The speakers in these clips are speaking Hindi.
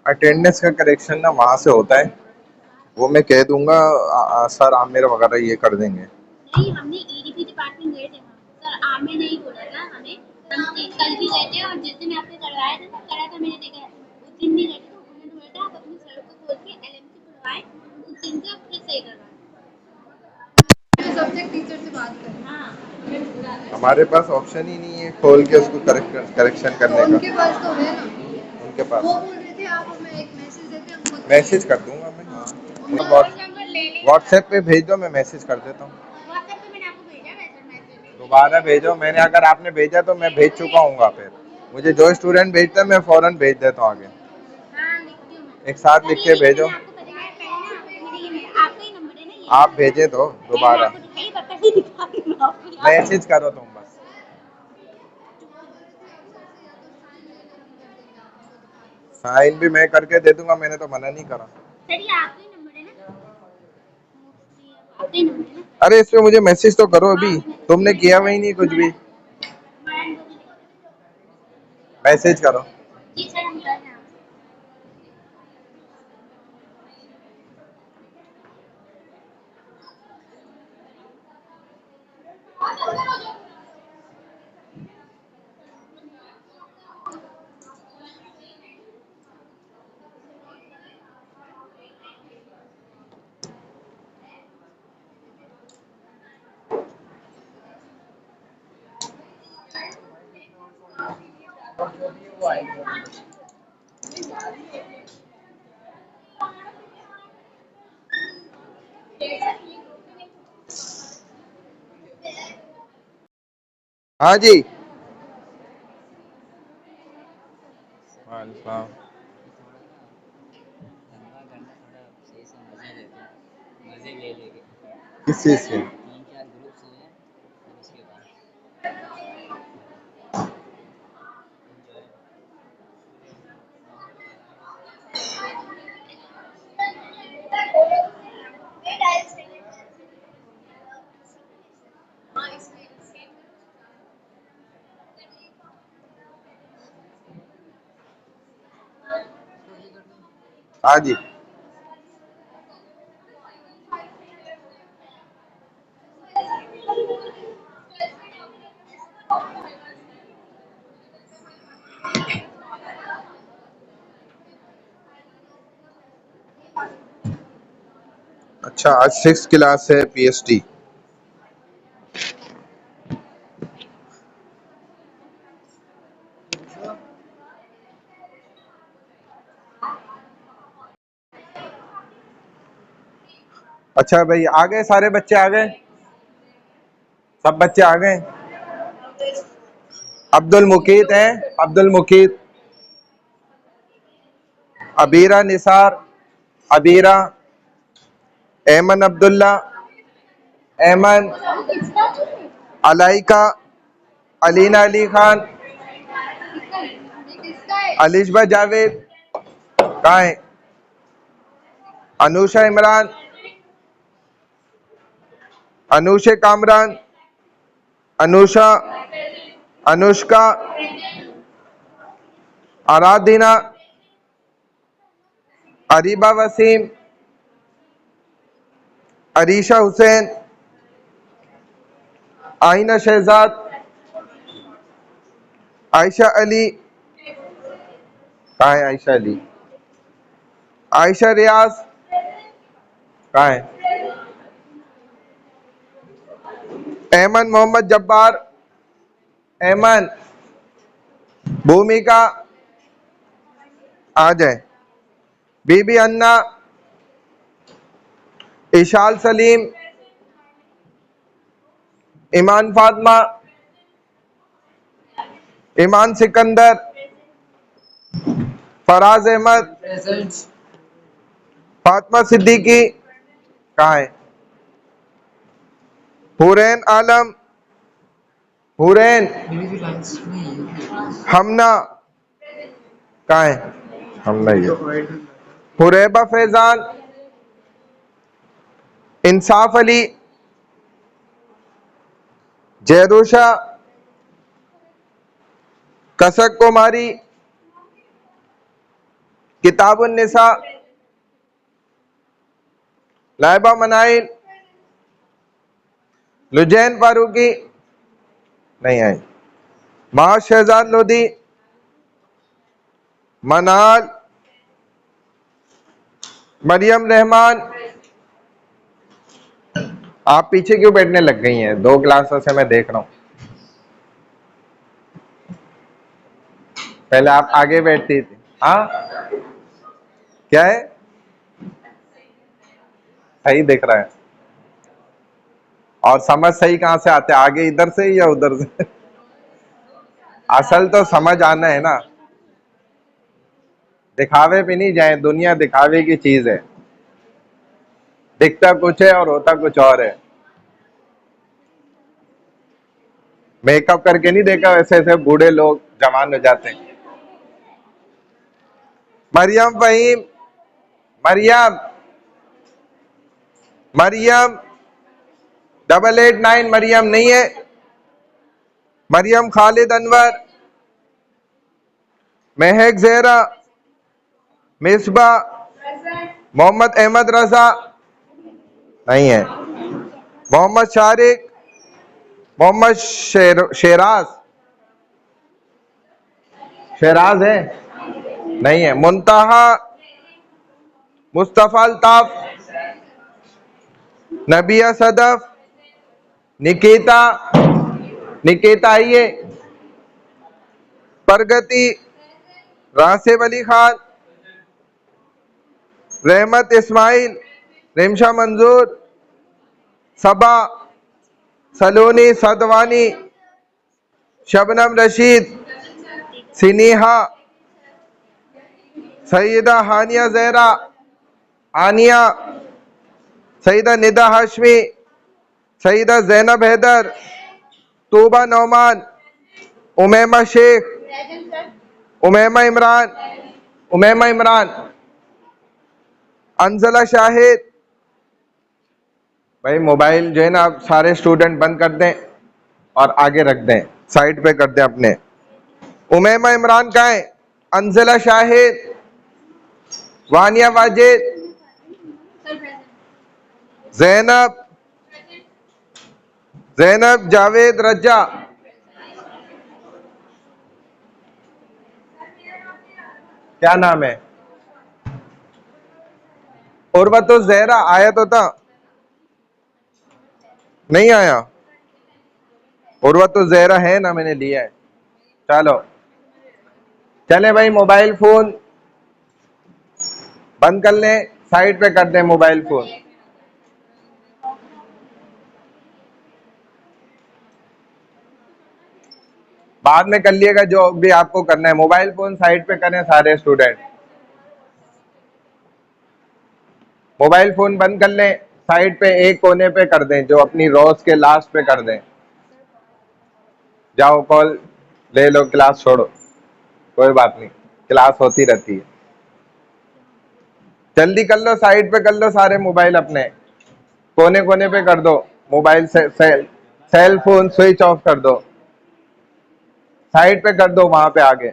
अटेंडेंस का करेक्शन ना वहां से होता है, वो मैं कह दूंगा सर आमिर वगैरह ये कर देंगे। नहीं, हमने ईडीपी डिपार्टमेंट गए थे वहाँ, सर आमिर ने ही बोला था हमें। हम कल भी गए थे और जिस दिन आपने करवाया था ना, करा था मैंने देखा, उस दिन भी गए थे तो उन्होंने बोला था आप अपनी सर को बोल के एलएमसी खुलवाएं, उस दिन से आप फिर सही करवाएं। सब्जेक्ट टीचर से बात करें। हाँ, हमारे पास ऑप्शन ही नहीं है खोल के उसको करेक्शन करने का। उनके पास तो है ना, उनके पास वो बोल रहे थे आप हमें एक मैसेज देते हम खुद मैसेज कर दूंगा मैं। व्हाट्सएप पे भेज दो, मैं मैसेज कर देता हूँ। व्हाट्सएप पे मैंने आपको भेजा मैसेज। दोबारा भेजो, मैंने अगर आपने भेजा तो मैं भेज चुका हूँ। फिर मुझे जो स्टूडेंट भेजता है मैं फौरन भेज देता हूँ आगे। हाँ, लिखती हूँ मैं। एक साथ लिख के भेजो। आपको पता है पहले ना आपका ही नंबर है ना ये। आप भेजे तो दोबारा मैसेज करो तुम बस। साइन भी मैं करके दे दूंगा, मैंने तो मना नहीं करा। सर ये आपका ही नंबर है ना? आपका ही नंबर है ना? अरे इस पे मुझे मैसेज तो करो, अभी तुमने किया हुआ ही नहीं कुछ भी। मैसेज करो। जी सर, हम कर रहे हैं। हाँ जी। हाँ, किस चीज के? हाँ जी। अच्छा, आज 6 क्लास है पीएचडी। अच्छा भाई, आ गए सारे बच्चे? आ गए सब बच्चे? आ गए? अब्दुल मुकीत है, अब्दुल मुकीत, अबीरा निसार, अबीरा, एमन अब्दुल्ला, एमन, अलाइका, अलीना अली खान, अलिशबा जावेद, कहाँ है? अनुषा इमरान, अनुषे कामरान, अनुषा, अनुष्का, आराधना, अरीबा वसीम, अरीशा हुसैन, आइना शहजाद, आयशा अली, कहाँ है आयशा अली? आयशा रियाज, कहाँ है? एमन मोहम्मद जब्बार, एमन, भूमिका, आ जाए, बीबी अन्ना, इशाल सलीम, ईमान फातिमा, ईमान सिकंदर, फराज अहमद, फातिमा सिद्दीकी, कहाँ है? हुरैन आलम, हुरैन, हमना, कहाँ है? हमना ये, हुरैबा फैजान, इंसाफ अली, जयरूशा, कसक कुमारी, किताबुन निसा, लाइबा मनाइल, लुजैन फारूकी नहीं आई, माँ शहजाद लोधी, मनाल, मरियम रहमान। आप पीछे क्यों बैठने लग गई हैं? 2 क्लासों से मैं देख रहा हूं। पहले आप आगे बैठती थी। हाँ, क्या है? सही दिख रहा है। और समझ सही कहां से आते? आगे इधर से या उधर से? असल तो समझ आना है ना, दिखावे पे नहीं जाए। दुनिया दिखावे की चीज है, दिखता कुछ है और होता कुछ और है। मेकअप करके नहीं देखा, वैसे ऐसे बूढ़े लोग जवान हो जाते हैं। मरियम फहीम, मरियम, मरियम 889 मरियम नहीं है। मरियम खालिद अनवर, महक जहरा, मिसबा, मोहम्मद अहमद रजा नहीं है। मोहम्मद शारिक, मोहम्मद शेराज, शेराज है नहीं है। मुंतहा, मुस्तफा अल्ताफ, नबिया सदफ, निकिता, निकिता आइए, प्रगति, रासिब अली खान, रहमत इस्माइल, रिमशा मंजूर, सबा, सलोनी सदवानी, शबनम रशीद, सिनीहा, सईदा हानिया जहरा, आनिया, सईदा निदा हाशमी, सईदा जैनब हैदर, तूबा नौमान, उमैमा शेख, उमैमा इमरान, उमैमा इमरान, अंजला शाहिद। भाई मोबाइल जो है ना, आप सारे स्टूडेंट बंद कर दें और आगे रख दें, साइड पे कर दें अपने। उमैमा इमरान कहाँ है? अंजला शाहिद, वानिया वाजिद, जैनब, जैनब जावेद रजा, क्या नाम है? उर्वतुल जहरा आया तो था, नहीं आया। उर्वतुल जहरा है ना, मैंने लिया है। चलो चले भाई, मोबाइल फोन बंद कर लें, साइड पे कर दें मोबाइल फोन। बाद में कर लिएगा जो भी आपको करना है। मोबाइल फोन साइड पे करें सारे स्टूडेंट। मोबाइल फोन बंद कर लें, साइड पे एक कोने पे कर दें, जो अपनी रोज के लास्ट पे कर दें। जाओ कॉल ले लो, क्लास छोड़ो, कोई बात नहीं, क्लास होती रहती है। जल्दी कर लो, साइड पे कर लो सारे मोबाइल अपने, कोने कोने पे कर दो। मोबाइल से सेल फोन स्विच ऑफ कर दो, साइड पे कर दो, वहां पे आगे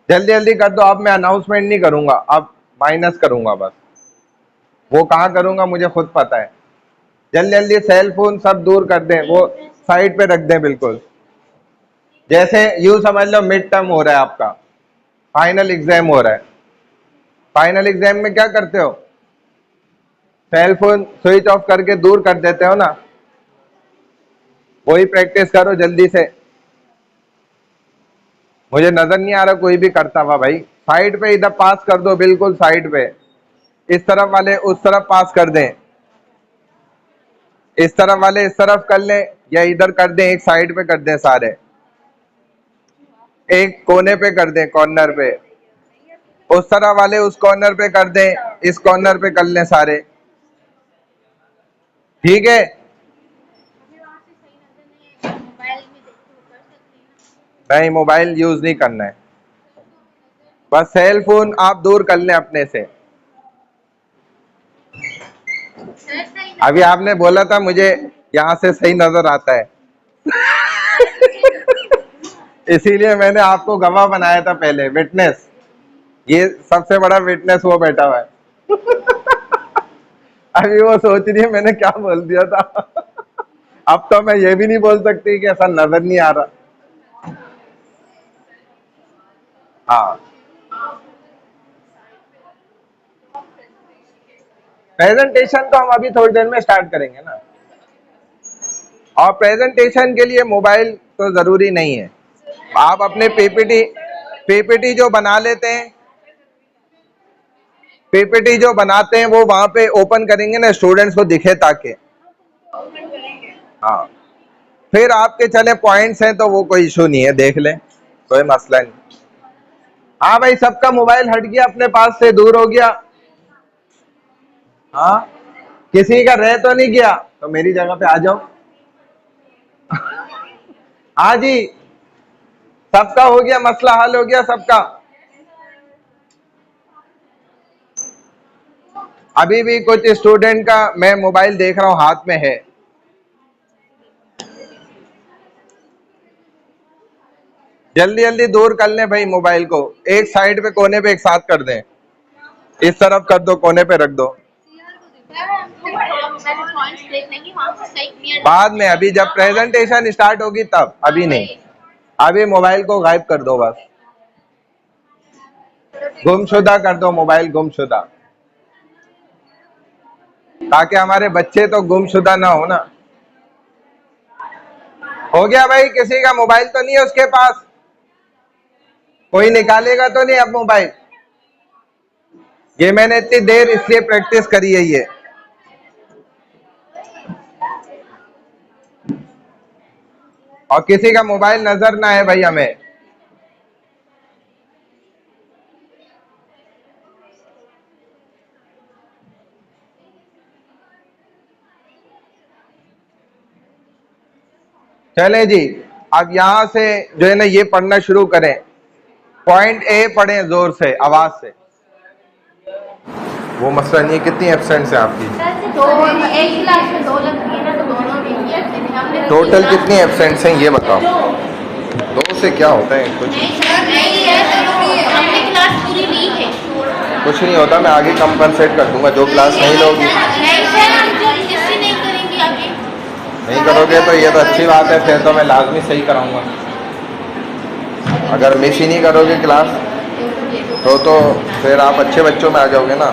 जल्दी जल्दी कर दो। अब मैं अनाउंसमेंट नहीं करूंगा, अब माइनस करूंगा बस। वो कहाँ करूंगा मुझे खुद पता है। जल्दी जल्दी सेल फोन सब दूर कर दें, वो साइड पे रख दें बिल्कुल। जैसे यूं समझ लो मिड टर्म हो रहा है आपका, फाइनल एग्जाम हो रहा है। फाइनल एग्जाम में क्या करते हो? सेल फोन स्विच ऑफ करके दूर कर देते हो ना, वही प्रैक्टिस करो जल्दी से। मुझे नजर नहीं आ रहा कोई भी करता हुआ भाई। साइड पे इधर पास कर दो, बिल्कुल साइड पे। इस तरफ वाले उस तरफ पास कर दें, इस तरफ वाले इस तरफ कर लें, या इधर कर दें, एक साइड पे कर दें सारे, एक कोने पे कर दें, कॉर्नर पे। उस तरफ वाले उस कॉर्नर पे कर दें, इस कॉर्नर पे कर लें सारे, ठीक है? नहीं, मोबाइल यूज नहीं करना है, बस सेल फोन आप दूर कर लें अपने से। अभी आपने बोला था मुझे यहाँ से सही नजर आता है। इसीलिए मैंने आपको गवाह बनाया था पहले, विटनेस। ये सबसे बड़ा विटनेस वो बैठा हुआ है। अभी वो सोच रही है मैंने क्या बोल दिया था। अब तो मैं ये भी नहीं बोल सकती कि ऐसा नजर नहीं आ रहा। हाँ, प्रेजेंटेशन तो हम अभी थोड़ी देर में स्टार्ट करेंगे ना। और प्रेजेंटेशन के लिए मोबाइल तो जरूरी नहीं है। आप अपने पीपीटी पीपीटी जो बना लेते हैं, पीपीटी जो बनाते हैं वो वहां पे ओपन करेंगे ना, स्टूडेंट्स को दिखे ताकि। हाँ, फिर आपके चले पॉइंट्स हैं तो वो कोई इशू नहीं है, देख लें, कोई मसला नहीं। हाँ भाई, सबका मोबाइल हट गया, अपने पास से दूर हो गया। हाँ, किसी का रह तो नहीं गया, तो मेरी जगह पे आ जाओ। हाँ जी, सबका हो गया, मसला हल हो गया सबका। अभी भी कुछ स्टूडेंट का मैं मोबाइल देख रहा हूं हाथ में है। जल्दी जल्दी दूर कर लें भाई मोबाइल को, एक साइड पे कोने पे एक साथ कर दें, इस तरफ कर दो, कोने पे रख दो। बाद में, अभी जब प्रेजेंटेशन स्टार्ट होगी तब, अभी नहीं। अभी मोबाइल को गायब कर दो बस, गुमशुदा कर दो मोबाइल, गुमशुदा, ताकि हमारे बच्चे तो गुमशुदा ना हो ना। हो गया भाई, किसी का मोबाइल तो नहीं है उसके पास? कोई निकालेगा तो नहीं अब मोबाइल? ये मैंने इतनी देर इसलिए प्रैक्टिस करी है ये। और किसी का मोबाइल नजर ना है भाई हमें। चले जी, अब यहां से जो है ना ये पढ़ना शुरू करें। पॉइंट ए पढ़ें जोर से, आवाज से। वो मसला नहीं है, कितनी एब्सेंट्स है आपकी? तो एक क्लास में 2 लगती है ना, तो दोनों में ही है। टोटल कितनी एब्सेंट्स हैं ये बताओ। दो से क्या होता है कुछ? नहीं है, हमने क्लास पूरी ली है। कुछ नहीं होता, मैं आगे कंपनसेट कर दूंगा जो क्लास नहीं लोगी। नहीं सर, हम जो रजिस्ट्री नहीं करेंगे आगे। नहीं करोगे तो ये तो अच्छी बात है, फिर तो मैं लाजमी सही कराऊंगा। अगर मिस ही नहीं करोगे क्लास तो फिर आप अच्छे बच्चों में आ जाओगे ना।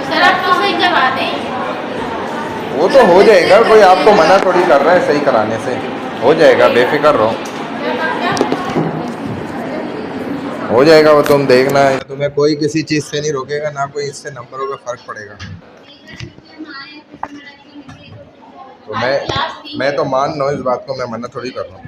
सर आप तो सही करवा दें। वो तो हो जाएगा, कोई आपको मना थोड़ी कर रहा है सही कराने से, हो जाएगा, बेफिक्र रहो, हो जाएगा वो, तुम देखना। तुम्हें कोई किसी चीज़ से नहीं रोकेगा, ना कोई इससे नंबरों का फर्क पड़ेगा। तो मैं तो मान रहा हूँ इस बात को, मैं मना थोड़ी कर रहा हूँ।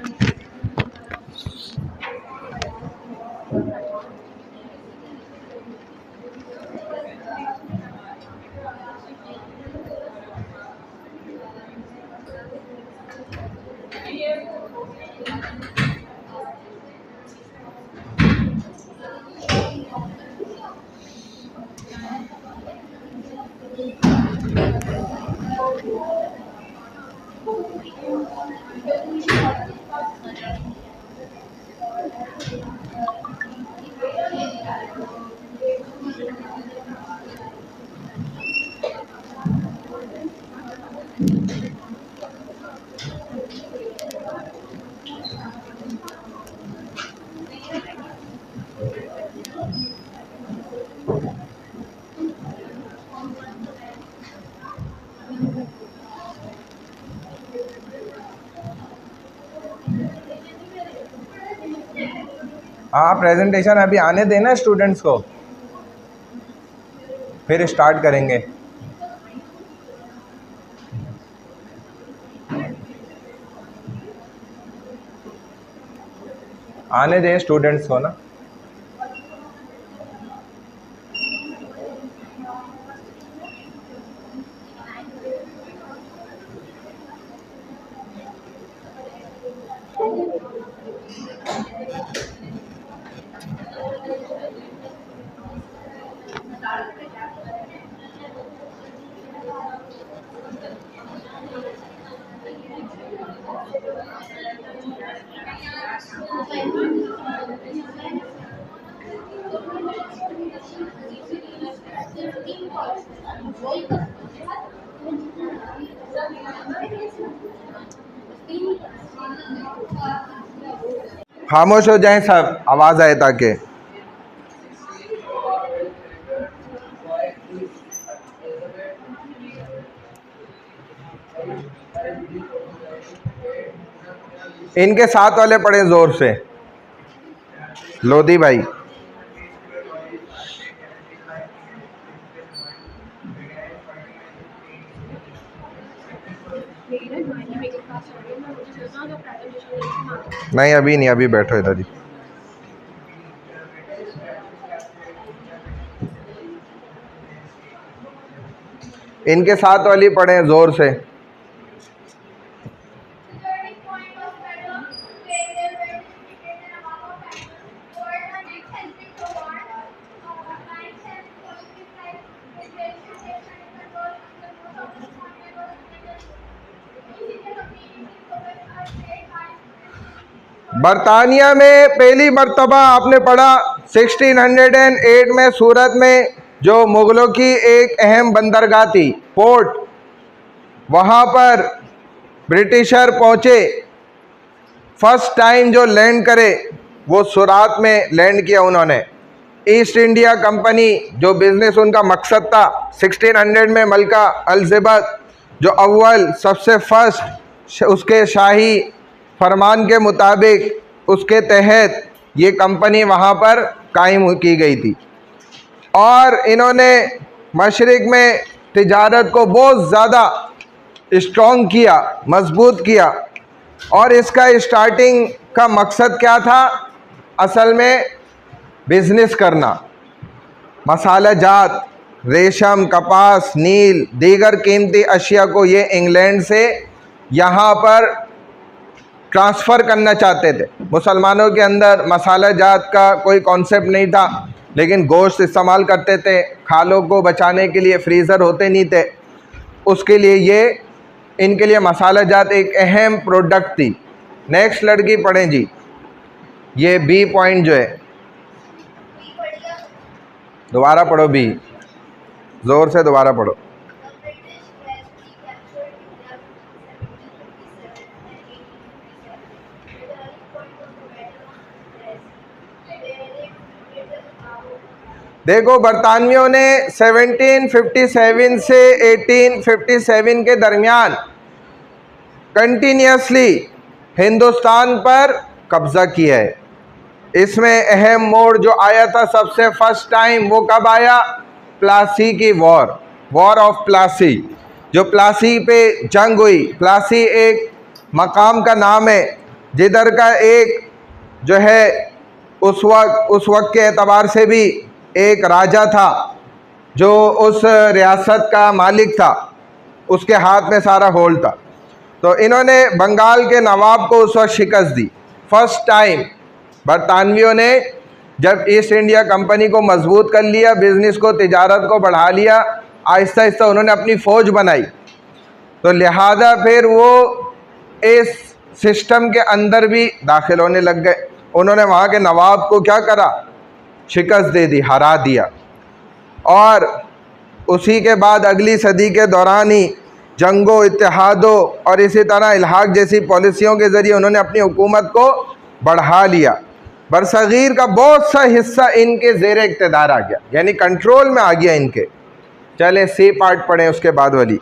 हाँ, प्रेजेंटेशन अभी आने देना स्टूडेंट्स को, फिर स्टार्ट करेंगे। आने दें स्टूडेंट्स को ना। खामोश हो जाएं सब, आवाज आए ताकि। इनके साथ वाले पढ़े जोर से, लोधी भाई। नहीं अभी नहीं, अभी बैठो इधर ही। इनके साथ वाली पढ़े जोर से। बरतानिया में पहली मर्तबा आपने पढ़ा 1608 में सूरत में जो मुगलों की एक अहम बंदरगाह थी, पोर्ट, वहाँ पर ब्रिटिशर पहुँचे। फर्स्ट टाइम जो लैंड करे वो सूरत में लैंड किया उन्होंने। ईस्ट इंडिया कंपनी जो बिजनेस उनका मकसद था, 1600 में मलका एलिज़ाबेथ जो अव्वल सबसे फर्स्ट उसके शाही फरमान के मुताबिक उसके तहत ये कंपनी वहाँ पर कायम की गई थी और इन्होंने मशरिक़ में तिजारत को बहुत ज़्यादा स्ट्रॉन्ग किया, मजबूत किया। और इसका स्टार्टिंग का मकसद क्या था? असल में बिजनेस करना, मसाला जात, रेशम, कपास, नील, दीगर कीमती अशिया को ये इंग्लैंड से यहाँ पर ट्रांसफ़र करना चाहते थे। मुसलमानों के अंदर मसाला जात का कोई कॉन्सेप्ट नहीं था, लेकिन गोश्त इस्तेमाल करते थे, खालों को बचाने के लिए फ्रीज़र होते नहीं थे, उसके लिए ये इनके लिए मसाला जात एक अहम प्रोडक्ट थी। नेक्स्ट लड़की पढ़ें जी, ये बी पॉइंट जो है, दोबारा पढ़ो बी, ज़ोर से दोबारा पढ़ो। देखो, बरतानियों ने 1757 से 1857 के दरमियान कंटिन्यूसली हिंदुस्तान पर कब्ज़ा किया है। इसमें अहम मोड़ जो आया था सबसे फर्स्ट टाइम, वो कब आया? प्लासी की वॉर, वॉर ऑफ प्लासी, जो प्लासी पे जंग हुई। प्लासी एक मकाम का नाम है जिधर का एक जो है उस वक्त के एतबार से भी एक राजा था जो उस रियासत का मालिक था, उसके हाथ में सारा होल्ड था। तो इन्होंने बंगाल के नवाब को उस वक्त शिकस्त दी। फर्स्ट टाइम बरतानवियों ने जब ईस्ट इंडिया कंपनी को मजबूत कर लिया, बिज़नेस को, तिजारत को बढ़ा लिया, आहिस्ता आहिस्ता उन्होंने अपनी फ़ौज बनाई, तो लिहाजा फिर वो इस सिस्टम के अंदर भी दाखिल होने लग गए। उन्होंने वहाँ के नवाब को क्या करा? शिकस्त दे दी, हरा दिया। और उसी के बाद अगली सदी के दौरान ही जंगों, इत्तेहादों और इसी तरह इल्हाक जैसी पॉलिसियों के ज़रिए उन्होंने अपनी हुकूमत को बढ़ा लिया। बरसगीर का बहुत सा हिस्सा इनके ज़ेरे इक़्तिदार आ गया, यानी कंट्रोल में आ गया इनके। चले सी पार्ट पढ़ें उसके बाद वाली।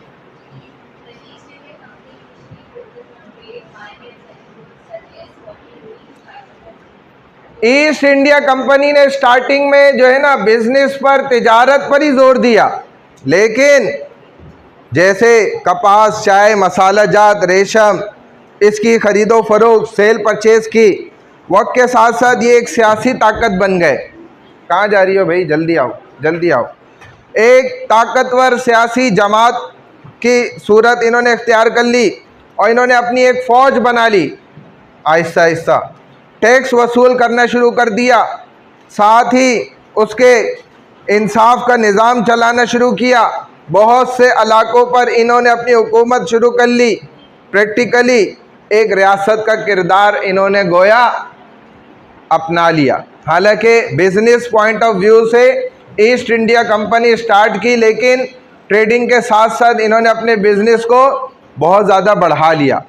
ईस्ट इंडिया कंपनी ने स्टार्टिंग में जो है ना बिजनेस पर, तिजारत पर ही जोर दिया, लेकिन जैसे कपास, चाय, मसाला जात, रेशम, इसकी ख़रीदो फरोख्त, सेल परचेज़ की, वक्त के साथ साथ ये एक सियासी ताकत बन गए। कहाँ जा रही हो भाई? जल्दी आओ, जल्दी आओ। एक ताकतवर सियासी जमात की सूरत इन्होंने इख्तियार कर ली और इन्होंने अपनी एक फ़ौज बना ली। आहिस्ता आहिस्ता टैक्स वसूल करना शुरू कर दिया, साथ ही उसके इंसाफ का निज़ाम चलाना शुरू किया। बहुत से इलाकों पर इन्होंने अपनी हुकूमत शुरू कर ली। प्रैक्टिकली एक रियासत का किरदार इन्होंने गोया अपना लिया। हालांकि बिजनेस पॉइंट ऑफ व्यू से ईस्ट इंडिया कंपनी स्टार्ट की, लेकिन ट्रेडिंग के साथ साथ इन्होंने अपने बिजनेस को बहुत ज़्यादा बढ़ा लिया।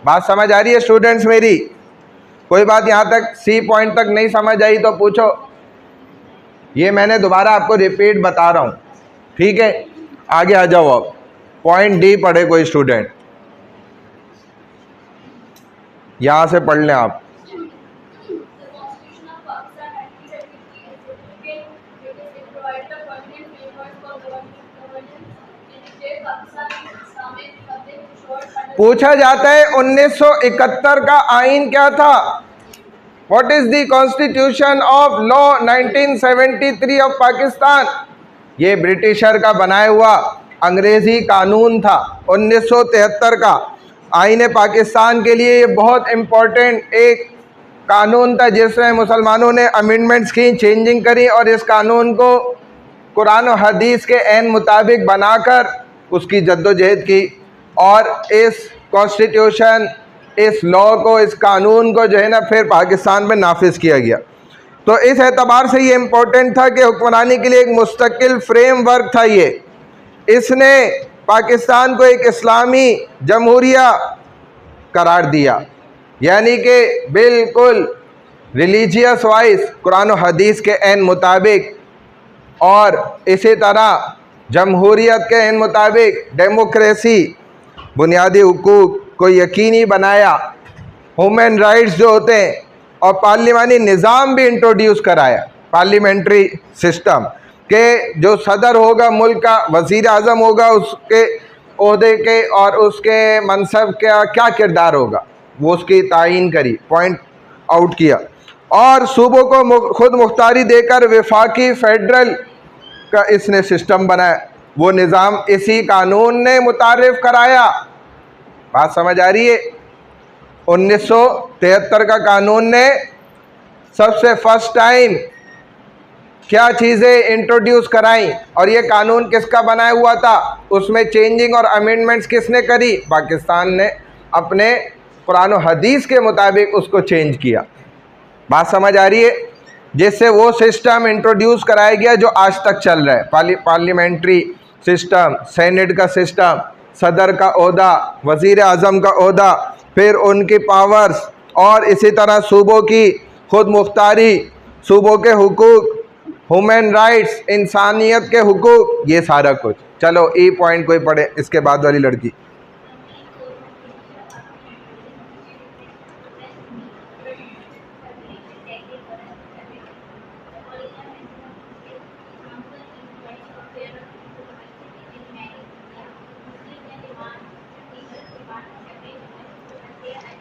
बात समझ आ रही है स्टूडेंट्स मेरी? कोई बात यहाँ तक सी पॉइंट तक नहीं समझ आई तो पूछो। ये मैंने दोबारा आपको रिपीट बता रहा हूँ, ठीक है? आगे आ जाओ। अब पॉइंट डी पढ़े कोई स्टूडेंट, यहाँ से पढ़ लें आप। पूछा जाता है 1971 का आइन क्या था? What is the constitution of law 1973 of Pakistan? ये ब्रिटिशर का बनाया हुआ अंग्रेजी कानून था 1973 का। आईने पाकिस्तान के लिए ये बहुत इम्पोर्टेंट एक कानून था, जिसमें मुसलमानों ने अमेंडमेंट्स की, चेंजिंग करी और इस कानून को कुरान और हदीस के ऐन मुताबिक बनाकर उसकी जद्दोजहद की, और इस कॉन्स्टिट्यूशन, इस लॉ को, इस कानून को जो है ना फिर पाकिस्तान में नाफिज किया गया। तो इस एतबार से ये इम्पोर्टेंट था कि हुक्मरानी के लिए एक मुस्तकिल फ्रेमवर्क था ये। इसने पाकिस्तान को एक इस्लामी जमहूरिया करार दिया, यानी कि बिल्कुल रिलीजियस वाइज कुरान और हदीस के ऐन मुताबिक, और इसी तरह जमहूरियत के ऐन मुताबिक डेमोक्रेसी, बुनियादी हुकूक को यकीनी बनाया, ह्यूमन राइट्स जो होते हैं, और पार्लिमानी निज़ाम भी इंट्रोड्यूस कराया। पार्लियामेंट्री सिस्टम के जो सदर होगा मुल्क का, वज़ीर आज़म होगा, उसके ओहदे के और उसके मनसब का क्या किरदार होगा वो उसकी तायीन करी, पॉइंट आउट किया। और सूबों को खुद मुख्तारी देकर वफाकी फेडरल का इसने सिस्टम बनाया, वो निज़ाम इसी कानून ने मुतारिफ कराया। बात समझ आ रही है? 1973 का कानून ने सबसे फर्स्ट टाइम क्या चीज़ें इंट्रोड्यूस कराई, और ये कानून किसका बनाया हुआ था? उसमें चेंजिंग और अमेंडमेंट्स किसने करी? पाकिस्तान ने अपने कुरान और हदीस के मुताबिक उसको चेंज किया। बात समझ आ रही है? जिससे वो सिस्टम इंट्रोड्यूस कराया गया जो आज तक चल रहा है, पार्लियामेंट्री सिस्टम, सेनेट का सिस्टम, सदर का ओहदा, वज़ीर आज़म का ओहदा, फिर उनकी पावर्स, और इसी तरह सूबों की खुद मुख्तारी, सूबों के हुकूक, ह्यूमन राइट्स, इंसानियत के हुकूक, ये सारा कुछ। चलो ई पॉइंट कोई पढ़े, इसके बाद वाली लड़की।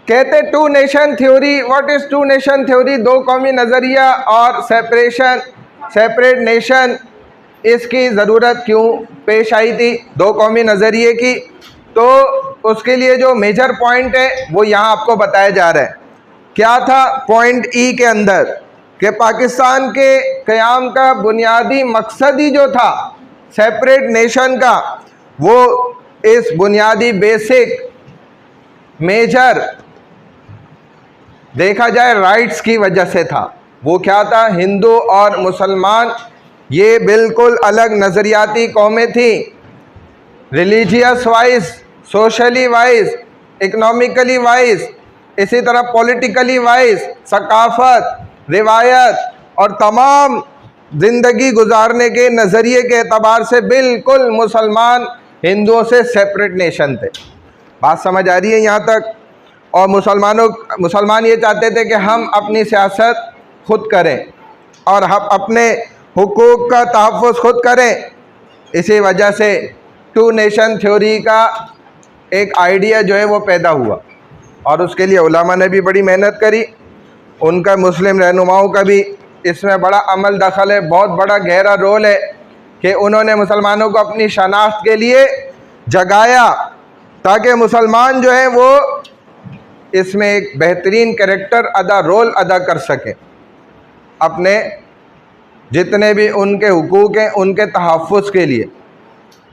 कहते two nation theory. What is two nation theory? दो कौमी नज़रिया और सेपरेट नेशन, इसकी ज़रूरत क्यों पेश आई थी दो कौमी नज़रिए की? तो उसके लिए जो मेजर पॉइंट है वो यहाँ आपको बताया जा रहा है। क्या था पॉइंट ई के अंदर? कि पाकिस्तान के क़याम का बुनियादी मकसद ही जो था सेपरेट नेशन का, वो इस बुनियादी बेसिक मेजर देखा जाए राइट्स की वजह से था। वो क्या था? हिंदू और मुसलमान ये बिल्कुल अलग नज़रियाती कौमें थी, religious wise, socially wise, economically wise, इसी तरह पॉलिटिकली वाइज, सकाफ़त, रिवायत और तमाम ज़िंदगी गुजारने के नज़रिए के एतबार से बिल्कुल मुसलमान हिंदुओं से सेपरेट नेशन थे। बात समझ आ रही है यहाँ तक? और मुसलमान ये चाहते थे कि हम अपनी सियासत खुद करें और हम अपने हुकूक का तहफ़्फ़ुज़ खुद करें। इसी वजह से टू नेशन थ्योरी का एक आइडिया जो है वो पैदा हुआ, और उसके लिए उलमा ने भी बड़ी मेहनत करी, उनका मुस्लिम रहनुमाओं का भी इसमें बड़ा अमल दखल है, बहुत बड़ा गहरा रोल है कि उन्होंने मुसलमानों को अपनी शनाख्त के लिए जगाया, ताकि मुसलमान जो है वो इसमें एक बेहतरीन रोल अदा कर सकें, अपने जितने भी उनके हुकूक हैं उनके तहफ़्फ़ुज़ के लिए।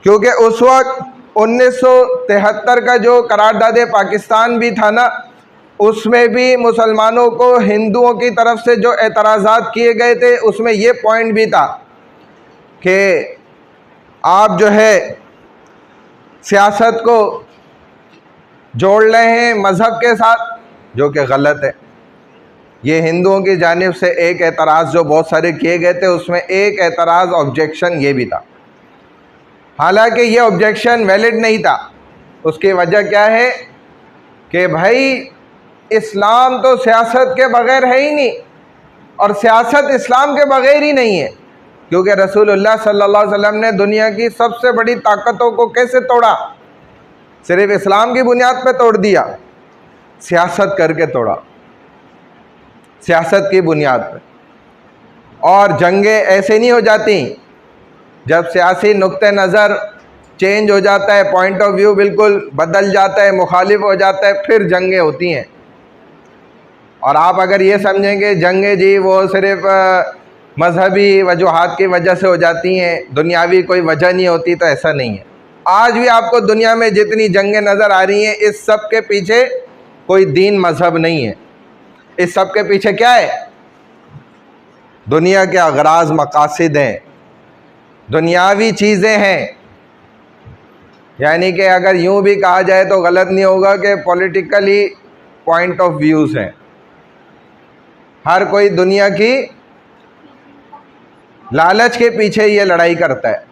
क्योंकि उस वक्त 1973 का जो करारदाद पाकिस्तान भी था ना, उसमें भी मुसलमानों को हिंदुओं की तरफ से जो एतराज़ात किए गए थे उसमें ये पॉइंट भी था कि आप जो है सियासत को जोड़ रहे हैं मज़हब के साथ, जो कि गलत है। ये हिंदुओं की जानिब से एक एतराज़ जो बहुत सारे किए गए थे, उसमें एक एतराज़ ऑब्जेक्शन ये भी था, हालांकि ये ऑब्जेक्शन वैलिड नहीं था। उसकी वजह क्या है कि भाई इस्लाम तो सियासत के बग़ैर है ही नहीं, और सियासत इस्लाम के बग़ैर ही नहीं है, क्योंकि रसूलुल्लाह सल्लल्लाहु अलैहि वसल्लम ने दुनिया की सबसे बड़ी ताकतों को कैसे तोड़ा? सिर्फ इस्लाम की बुनियाद पे तोड़ दिया, सियासत करके तोड़ा, सियासत की बुनियाद पे। और जंगें ऐसे नहीं हो जाती, जब सियासी नुक्ते नज़र चेंज हो जाता है, पॉइंट ऑफ व्यू बिल्कुल बदल जाता है, मुखालिफ हो जाता है, फिर जंगें होती हैं। और आप अगर ये समझेंगे जंगें जी वो सिर्फ मजहबी वजूहात की वजह से हो जाती हैं, दुनियावी कोई वजह नहीं होती, तो ऐसा नहीं है। आज भी आपको दुनिया में जितनी जंगें नज़र आ रही हैं, इस सब के पीछे कोई दीन मजहब नहीं है। इस सब के पीछे क्या है? दुनिया के अगराज मकासिद हैं, दुनियावी चीज़ें हैं। यानी कि अगर यूँ भी कहा जाए तो गलत नहीं होगा कि पॉलिटिकली पॉइंट ऑफ व्यूज़ हैं। हर कोई दुनिया की लालच के पीछे ये लड़ाई करता है,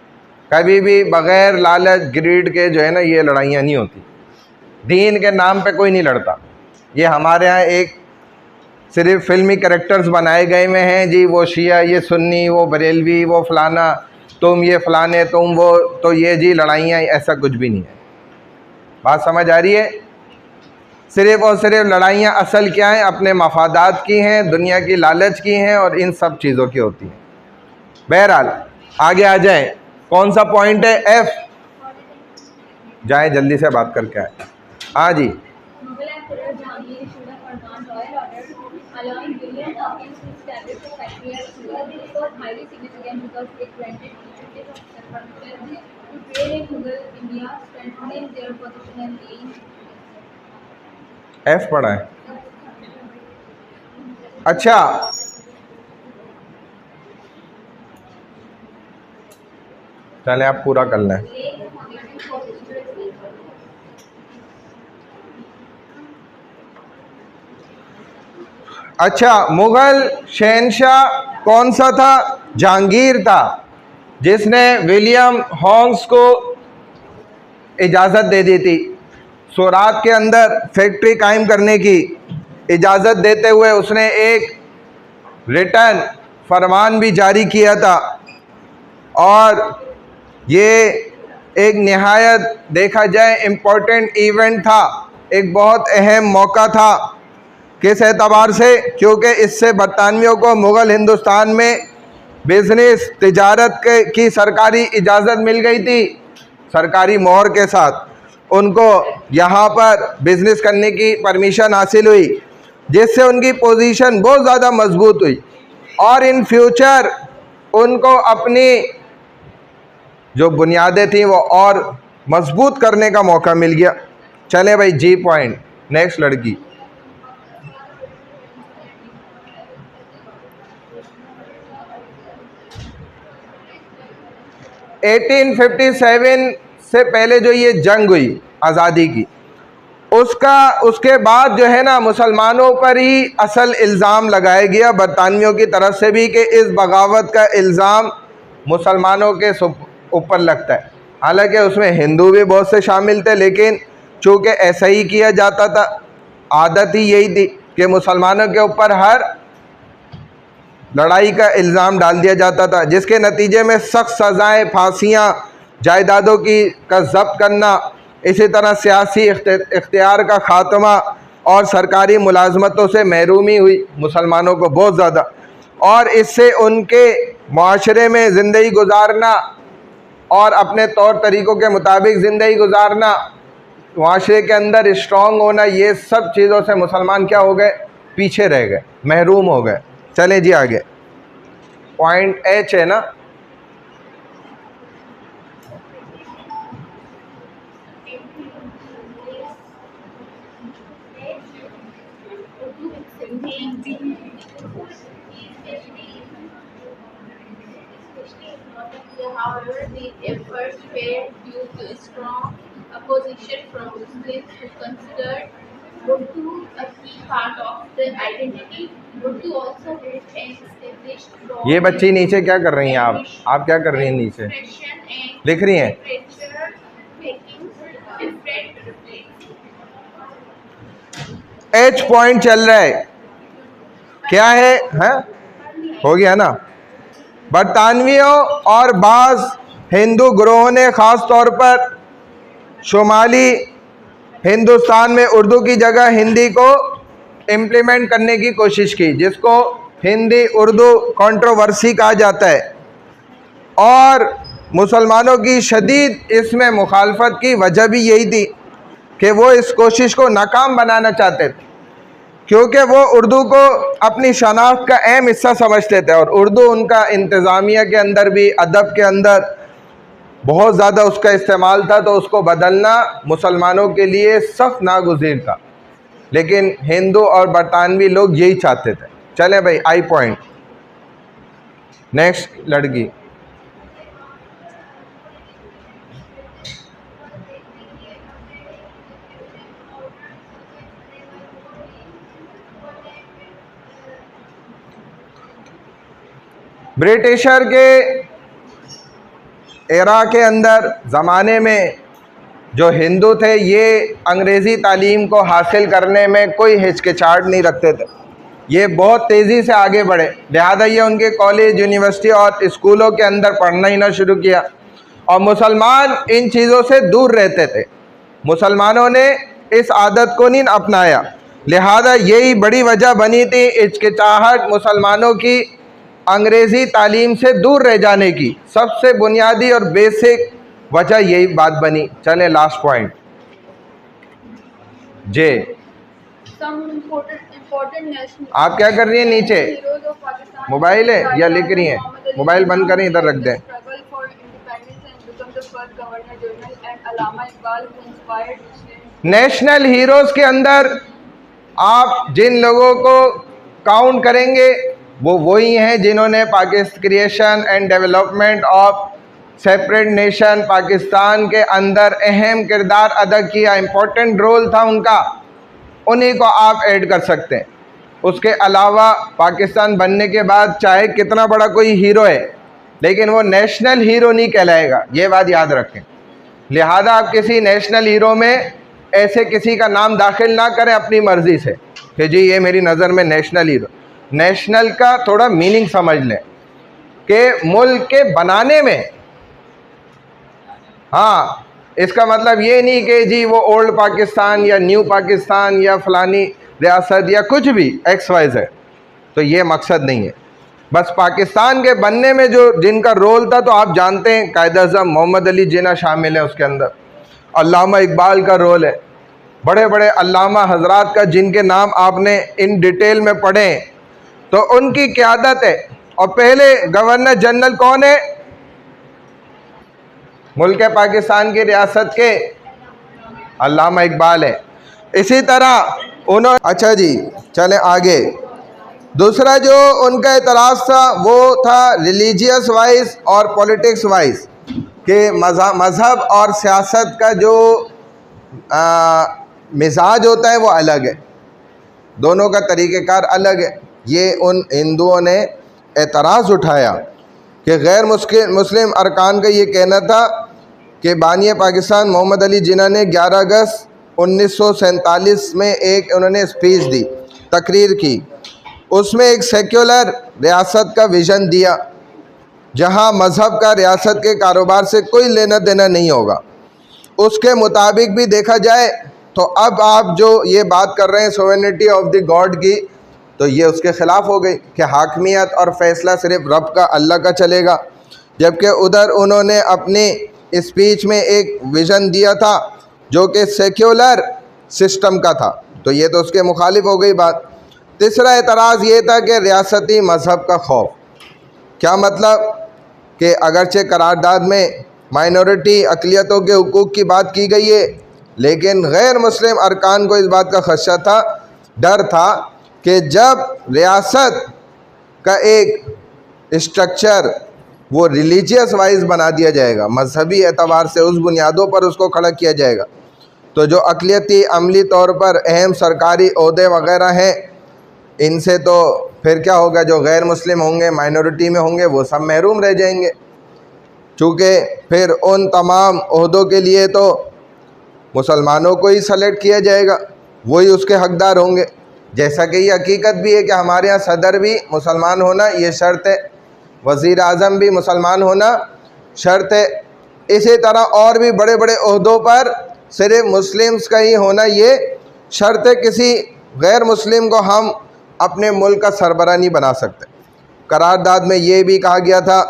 कभी भी बग़ैर लालच ग्रीड के जो है ना, ये लड़ाइयाँ नहीं होती। दीन के नाम पे कोई नहीं लड़ता। ये हमारे यहाँ एक सिर्फ फिल्मी कैरेक्टर्स बनाए गए हुए हैं जी, वो शिया, ये सुन्नी, वो बरेलवी, वो फलाना, तुम ये फलाने, तुम वो, तो ये जी लड़ाइयाँ, ऐसा कुछ भी नहीं है। बात समझ आ रही है? सिर्फ और सिर्फ लड़ाइयाँ असल क्या हैं? अपने मफादात की हैं, दुनिया की लालच की हैं, और इन सब चीज़ों की होती हैं। बहरहाल आगे आ जाए, कौन सा पॉइंट है? एफ। जाए जल्दी से बात करके आए। हाँ जी, Mughal Emperor Jahangir issued a Farman royal order allowing billion Afghans to establish a factory at Surat. This was highly significant because it granted fugitives of circumstances to trade in Mughal India, strengthening their position and laying. F पढ़ा है। अच्छा, चले आप पूरा कर लें। laying the foundation for future expansion. अच्छा, मुग़ल शहनशाह कौन सा था? जहांगीर था, जिसने विलियम हॉन्स को इजाज़त दे दी थी सूरात के अंदर फैक्ट्री कायम करने की। इजाज़त देते हुए उसने एक रिटर्न फरमान भी जारी किया था, और ये एक नहायत देखा जाए इम्पोर्टेंट इवेंट था, एक बहुत अहम मौका था। किस एतबार से? क्योंकि इससे बरतानवियों को मुग़ल हिंदुस्तान में बिज़नेस तिजारत की सरकारी इजाज़त मिल गई थी, सरकारी मोहर के साथ उनको यहाँ पर बिज़नेस करने की परमिशन हासिल हुई, जिससे उनकी पोजीशन बहुत ज़्यादा मजबूत हुई, और इन फ्यूचर उनको अपनी जो बुनियादें थी वो और मजबूत करने का मौका मिल गया। चले भाई, जी पॉइंट, नेक्स्ट लड़की। एटीन 1857 से पहले जो ये जंग हुई आज़ादी की, उसके बाद जो है ना, मुसलमानों पर ही असल इल्ज़ाम लगाया गया बरतानवियों की तरफ से भी, कि इस बगावत का इल्ज़ाम मुसलमानों के ऊपर लगता है। हालांकि उसमें हिंदू भी बहुत से शामिल थे, लेकिन चूँकि ऐसा ही किया जाता था, आदत ही यही थी कि मुसलमानों के ऊपर हर लड़ाई का इल्ज़ाम डाल दिया जाता था, जिसके नतीजे में सख्त सज़ाएँ, फांसियाँ, जायदादों का ज़ब्त करना, इसी तरह सियासी इख्तियार का ख़ात्मा और सरकारी मुलाजमतों से महरूमी हुई मुसलमानों को बहुत ज़्यादा, और इससे उनके माशरे में ज़िंदगी गुजारना और अपने तौर तरीक़ों के मुताबिक ज़िंदगी गुजारना, माशरे के अंदर स्ट्रॉन्ग होना, ये सब चीज़ों से मुसलमान क्या हो गए? पीछे रह गए, महरूम हो गए। चले जी आगे, पॉइंट एच है ना। However, the efforts failed due to strong opposition from Muslims who considered Urdu a key part of their identity. Urdu also had an established role ये बच्ची नीचे क्या कर रही हैं आप क्या कर रही हैं नीचे expression and लिख रही हैं literature making different replace. H point चल रहा है क्या है हो गया ना। बरतानवियों और बाज़ हिंदू ग्रोहों ने ख़ास तौर पर शुमाली हिंदुस्तान में उर्दू की जगह हिंदी को इम्प्लीमेंट करने की कोशिश की, जिसको हिंदी उर्दू कंट्रोवर्सी कहा जाता है। और मुसलमानों की शदीद इसमें मुखालफत की वजह भी यही थी कि वो इस कोशिश को नाकाम बनाना चाहते थे, क्योंकि वो उर्दू को अपनी शनाख्त का अहम हिस्सा समझते थे और उर्दू उनका इंतज़ामिया के अंदर भी अदब के अंदर बहुत ज़्यादा उसका इस्तेमाल था, तो उसको बदलना मुसलमानों के लिए सख्त नागुज़ीर था। लेकिन हिंदू और बरतानवी लोग यही चाहते थे। चले भाई, आई पॉइंट नेक्स्ट लड़की। ब्रिटिशर के एरा के अंदर ज़माने में जो हिंदू थे ये अंग्रेज़ी तालीम को हासिल करने में कोई हिचकिचाहट नहीं रखते थे, ये बहुत तेज़ी से आगे बढ़े। लिहाजा ये उनके कॉलेज, यूनिवर्सिटी और स्कूलों के अंदर पढ़ना ही ना शुरू किया और मुसलमान इन चीज़ों से दूर रहते थे। मुसलमानों ने इस आदत को नहीं अपनाया, लिहाजा यही बड़ी वजह बनी थी हिचकिचाहट मुसलमानों की अंग्रेज़ी तालीम से दूर रह जाने की। सबसे बुनियादी और बेसिक वजह यही बात बनी। चले लास्ट पॉइंट जे। आप क्या कर रही हैं नीचे? मोबाइल है या लिख रही हैं? मोबाइल बंद करें, इधर रख दें। नेशनल हीरोज़ के अंदर आप जिन लोगों को काउंट करेंगे वो वही हैं जिन्होंने creation and development of separate nation Pakistan के अंदर अहम किरदार अदा किया, इम्पोर्टेंट रोल था उनका, उन्हीं को आप ऐड कर सकते हैं। उसके अलावा पाकिस्तान बनने के बाद चाहे कितना बड़ा कोई हीरो है, लेकिन वो नेशनल हीरो नहीं कहलाएगा, ये बात याद रखें। लिहाजा आप किसी नेशनल हीरो में ऐसे किसी का नाम दाखिल ना करें अपनी मर्ज़ी से कि जी ये मेरी नज़र में नेशनल हीरो। नेशनल का थोड़ा मीनिंग समझ लें कि मुल्क के बनाने में, हाँ, इसका मतलब ये नहीं कि जी वो ओल्ड पाकिस्तान या न्यू पाकिस्तान या फलानी रियासत या कुछ भी XYZ, तो ये मकसद नहीं है। बस पाकिस्तान के बनने में जो जिनका रोल था, तो आप जानते हैं कायद-ए-आज़म मोहम्मद अली जिन्ना शामिल है उसके अंदर, अल्लामा इकबाल का रोल है, बड़े बड़े अल्लामा हजरात का जिनके नाम आपने इन डिटेल में पढ़े, तो उनकी क़यादत है। और पहले गवर्नर जनरल कौन है? मुल्क पाकिस्तान की रियासत के अल्लामा इकबाल है। इसी तरह उन्होंने, अच्छा जी चलें आगे। दूसरा जो उनका एतराज़ था वो था रिलीजियस वाइज और पॉलिटिक्स वाइज, कि मज़हब और सियासत का जो मिजाज होता है वो अलग है, दोनों का तरीक़ेकार अलग है। ये उन हिंदुओं ने एतराज़ उठाया कि गैर मुस्लिम अरकान का ये कहना था कि बानी पाकिस्तान मोहम्मद अली जिन्ना ने 11 अगस्त 1947 में एक उन्होंने स्पीच दी, तकरीर की, उसमें एक सेक्युलर रियासत का विज़न दिया जहां मज़हब का रियासत के कारोबार से कोई लेना देना नहीं होगा। उसके मुताबिक भी देखा जाए तो अब आप जो ये बात कर रहे हैं सोवेनिटी ऑफ द गॉड की, तो ये उसके ख़िलाफ़ हो गई कि हाकमियत और फ़ैसला सिर्फ रब का, अल्लाह का चलेगा। जबकि उधर उन्होंने अपनी स्पीच में एक विज़न दिया था जो कि सेक्युलर सिस्टम का था, तो ये तो उसके मुखालिफ हो गई बात। तीसरा एतराज़ ये था कि रियासती मज़हब का खौफ। क्या मतलब कि अगरचे करारदाद में माइनॉरिटी अक़लियतों के हुकूक़ की बात की गई है, लेकिन गैर मुस्लिम अरकान को इस बात का ख़दशा था, डर था कि जब रियासत का एक स्ट्रक्चर वो रिलीजियस वाइज बना दिया जाएगा, मजहबी एतबार से उस बुनियादों पर उसको खड़ा किया जाएगा, तो जो अक़लियती अमली तौर पर अहम सरकारी ओहदे वग़ैरह हैं, इनसे तो फिर क्या होगा, जो गैर मुस्लिम होंगे, माइनॉरिटी में होंगे, वो सब महरूम रह जाएंगे। चूँकि फिर उन तमाम ओहदों के लिए तो मुसलमानों को ही सेलेक्ट किया जाएगा, वही उसके हकदार होंगे। जैसा कि ये हकीकत भी है कि हमारे यहाँ सदर भी मुसलमान होना ये शर्त है, वज़ीर आज़म भी मुसलमान होना शर्त है। इसी तरह और भी बड़े बड़े ओहदों पर सिर्फ मुस्लिम्स का ही होना ये शर्त है। किसी गैर मुस्लिम को हम अपने मुल्क का सरबरा नहीं बना सकते। करारदाद में ये भी कहा गया था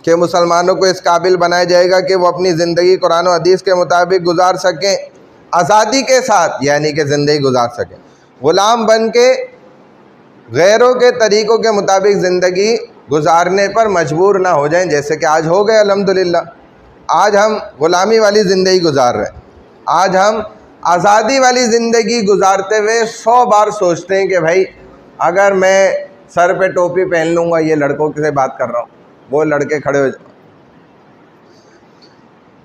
कि मुसलमानों को इस काबिल बनाया जाएगा कि वो अपनी ज़िंदगी कुरान और हदीस के मुताबिक गुजार सकें, आज़ादी के साथ, यानी कि ज़िंदगी गुजार सकें, ग़ुलाम बन के गैरों के तरीक़ों के मुताबिक ज़िंदगी गुजारने पर मजबूर ना हो जाएं, जैसे कि आज हो गए अल्हम्दुलिल्लाह। आज हम ग़ुलामी वाली ज़िंदगी गुजार रहे हैं। आज हम आज़ादी वाली ज़िंदगी गुजारते हुए 100 बार सोचते हैं कि भाई अगर मैं सर पे टोपी पहन लूँगा, ये लड़कों से बात कर रहा हूँ, वो लड़के खड़े हो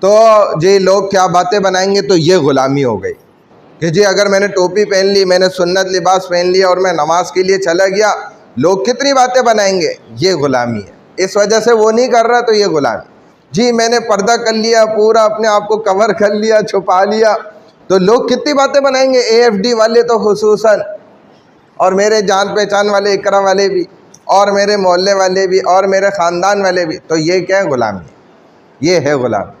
तो जी लोग क्या बातें बनाएंगे, तो ये ग़ुलामी हो गई कि जी अगर मैंने टोपी पहन ली, मैंने सुन्नत लिबास पहन लिया और मैं नमाज के लिए चला गया, लोग कितनी बातें बनाएंगे, ये ग़ुलामी है। इस वजह से वो नहीं कर रहा तो ये ग़ुलामी। जी मैंने पर्दा कर लिया, पूरा अपने आप को कवर कर लिया, छुपा लिया, तो लोग कितनी बातें बनाएंगे, AFD वाले तो खुसूसन, और मेरे जान पहचान वाले इकरा वाले भी, और मेरे मोहल्ले वाले भी, और मेरे ख़ानदान वाले भी। तो ये क्या है, ग़ुलामी। ये है ग़ुलामी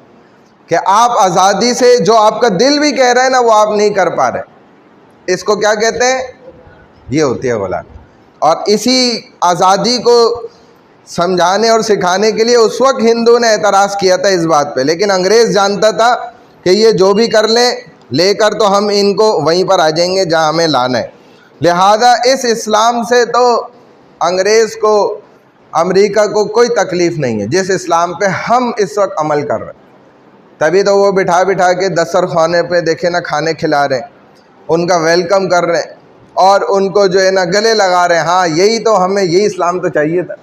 कि आप आज़ादी से जो आपका दिल भी कह रहा है ना, वो आप नहीं कर पा रहे। इसको क्या कहते हैं, ये होती है ग़ुलामी। और इसी आज़ादी को समझाने और सिखाने के लिए उस वक्त हिंदू ने एतराज़ किया था इस बात पे, लेकिन अंग्रेज़ जानता था कि ये जो भी कर लेकर तो हम इनको वहीं पर आ जाएंगे जहाँ हमें लाना है। लिहाजा इस इस्लाम से तो अंग्रेज़ को, अमेरिका को कोई तकलीफ़ नहीं है, जिस इस्लाम पे हम इस वक्त अमल कर रहे हैं। तभी तो वो बिठा बिठा के दस्तरखाने पे देखे ना खाने खिला रहे हैं, उनका वेलकम कर रहे हैं, और उनको जो है ना गले लगा रहे हैं। हाँ, यही तो हमें, यही इस्लाम तो चाहिए था,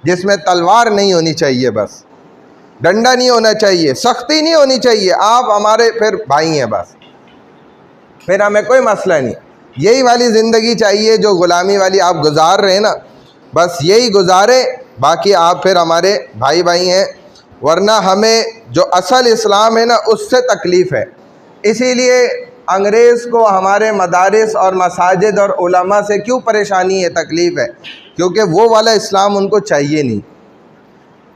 जिसमें तलवार नहीं होनी चाहिए, बस डंडा नहीं होना चाहिए, सख्ती नहीं होनी चाहिए। आप हमारे फिर भाई हैं, बस फिर हमें कोई मसला नहीं। यही वाली ज़िंदगी चाहिए जो ग़ुलामी वाली आप गुजार रहे हैं ना, बस यही गुजारे, बाकी आप फिर हमारे भाई भाई हैं। वरना हमें जो असल इस्लाम है ना, उससे तकलीफ़ है। इसीलिए अंग्रेज़ को हमारे मदारिस और मसाजिद और उलमा से क्यों परेशानी है, तकलीफ़ है, क्योंकि वो वाला इस्लाम उनको चाहिए नहीं।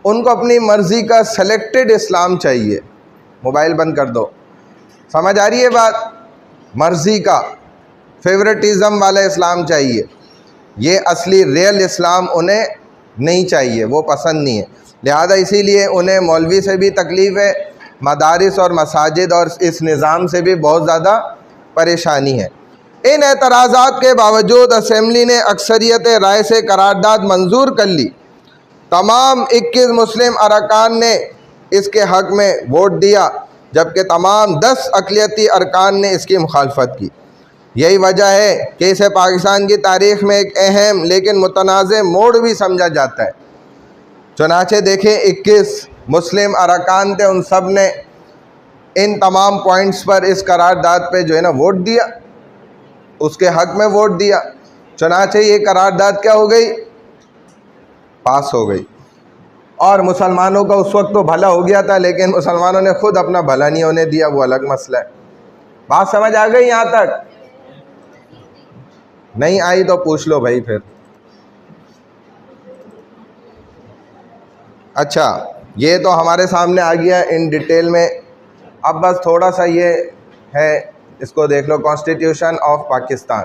उनको अपनी मर्ज़ी का सेलेक्टेड इस्लाम चाहिए। मोबाइल बंद कर दो, समझ आ रही है बात? मर्ज़ी का फेवरेटिज़म वाला इस्लाम चाहिए। ये असली रियल इस्लाम उन्हें नहीं चाहिए, वो पसंद नहीं है। लिहाजा इसीलिए उन्हें मौलवी से भी तकलीफ़ है, मदारिस और मसाजिद और इस निज़ाम से भी बहुत ज़्यादा परेशानी है। इन एतराज़ात के बावजूद असम्बली ने अक्सरियत राय से करारदाद मंजूर कर ली। तमाम 21 मुस्लिम अरकान ने इसके हक़ में वोट दिया, जबकि तमाम 10 अक़लियती अरकान ने इसकी मुखालफत की। यही वजह है कि इसे पाकिस्तान की तारीख़ में एक अहम लेकिन मुतनाज़ मोड़ भी समझा जाता है। चुनाचे देखें, 21 मुस्लिम अरकान थे, उन सब ने इन तमाम पॉइंट्स पर इस करारदाद पे जो है ना वोट दिया, उसके हक़ में वोट दिया। चुनाचे ये करारदाद क्या हो गई, पास हो गई। और मुसलमानों का उस वक्त तो भला हो गया था, लेकिन मुसलमानों ने खुद अपना भला नहीं होने दिया, वो अलग मसला है। बात समझ आ गई? यहाँ तक नहीं आई तो पूछ लो भाई फिर। अच्छा, ये तो हमारे सामने आ गया इन डिटेल में। अब बस थोड़ा सा ये है, इसको देख लो, कॉन्स्टिट्यूशन ऑफ पाकिस्तान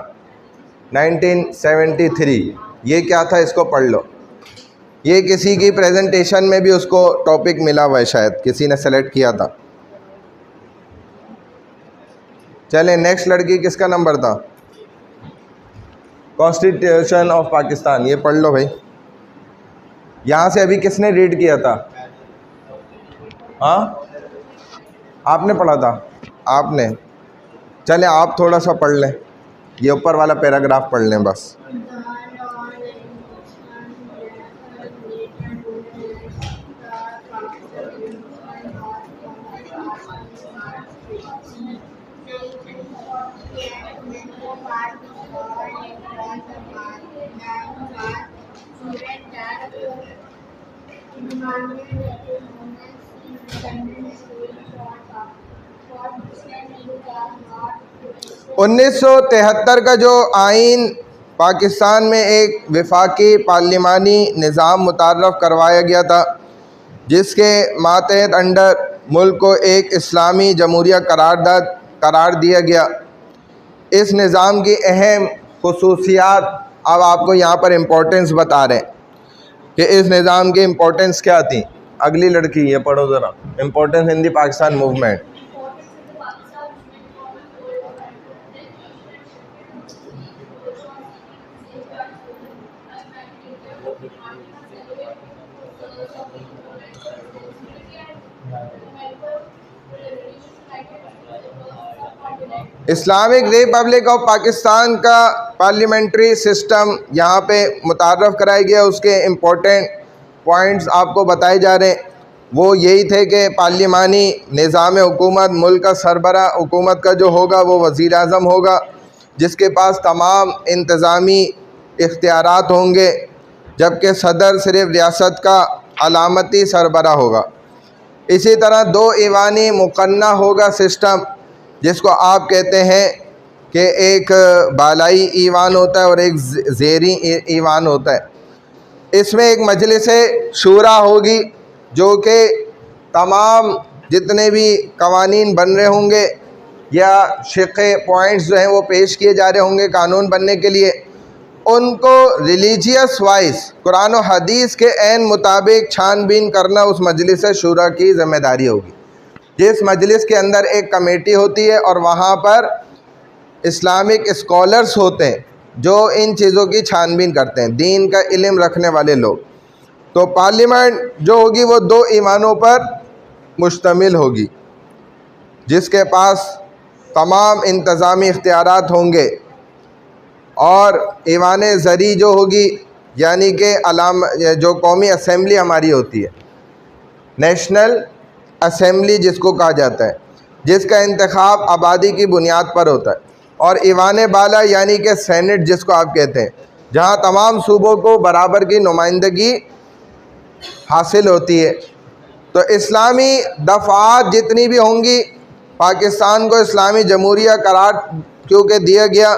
1973। ये क्या था, इसको पढ़ लो। ये किसी की प्रेजेंटेशन में भी उसको टॉपिक मिला हुआ है, शायद किसी ने सेलेक्ट किया था। चलें, नेक्स्ट लड़की किसका नंबर था? कॉन्स्टिट्यूशन ऑफ पाकिस्तान, ये पढ़ लो भाई। यहाँ से अभी किसने रीड किया था? हाँ, आपने पढ़ा था, आपने। चलें, आप थोड़ा सा पढ़ लें। ये ऊपर वाला पैराग्राफ पढ़ लें बस। उन्नीस सौ 73 का जो आइन पाकिस्तान में एक वफाकी पार्लिमानी निज़ाम मुतारफ़ करवाया गया था, जिसके मातहत अंडर मुल्क को एक इस्लामी जमहूरिया करार दिया गया। इस निज़ाम की अहम खुसूसियात अब आपको यहाँ पर इम्पोर्टेंस बता रहे हैं कि इस निज़ाम की इम्पोर्टेंस क्या थी। अगली लड़की ये पढ़ो ज़रा, importance in the Pakistan movement. Islamic Republic of Pakistan का पार्लियामेंट्री सिस्टम यहाँ पे मुतारफ़ कराया गया। उसके इम्पोर्टेंट पॉइंट्स आपको बताए जा रहे हैं। वो यही थे कि पार्लिमानी निज़ाम हुकूमत, मुल्क का सरबरा हुकूमत का जो होगा वो वज़ीर आज़म होगा, जिसके पास तमाम इंतज़ामी इख्तियारात होंगे, जबकि सदर सिर्फ रियासत का अलामती सरबरा होगा। इसी तरह दो ईवानी मुकन्ना होगा सिस्टम, जिसको आप कहते हैं कि एक बालाई ईवान होता है और एक ज़ेरी ईवान होता है। इसमें एक मजलिस शूरा होगी जो कि तमाम जितने भी कवानीन बन रहे होंगे या शिक़े पॉइंट्स जो हैं वो पेश किए जा रहे होंगे कानून बनने के लिए, उनको रिलीजियस वाइज कुरान और हदीस के ऐन मुताबिक छानबीन करना उस मजलिस शूरा की ज़िम्मेदारी होगी। जिस मजलिस के अंदर एक कमेटी होती है और वहाँ पर इस्लामिक स्कॉलर्स होते हैं जो इन चीज़ों की छानबीन करते हैं, दीन का इल्म रखने वाले लोग। तो पार्लियामेंट जो होगी वो दो ईवानों पर मुश्तमिल होगी, जिसके पास तमाम इंतज़ामी इख्तियारात होंगे, और ईवान ज़री जो होगी यानी कि जो कौमी असम्बली हमारी होती है, नेशनल असेंबली जिसको कहा जाता है, जिसका इंतखाब आबादी की बुनियाद पर होता है, और ईवान बाला यानी कि सेनेट जिसको आप कहते हैं, जहां तमाम सूबों को बराबर की नुमाइंदगी हासिल होती है। तो इस्लामी दफ़ात जितनी भी होंगी, पाकिस्तान को इस्लामी जमहूरिया करार क्योंकि दिया गया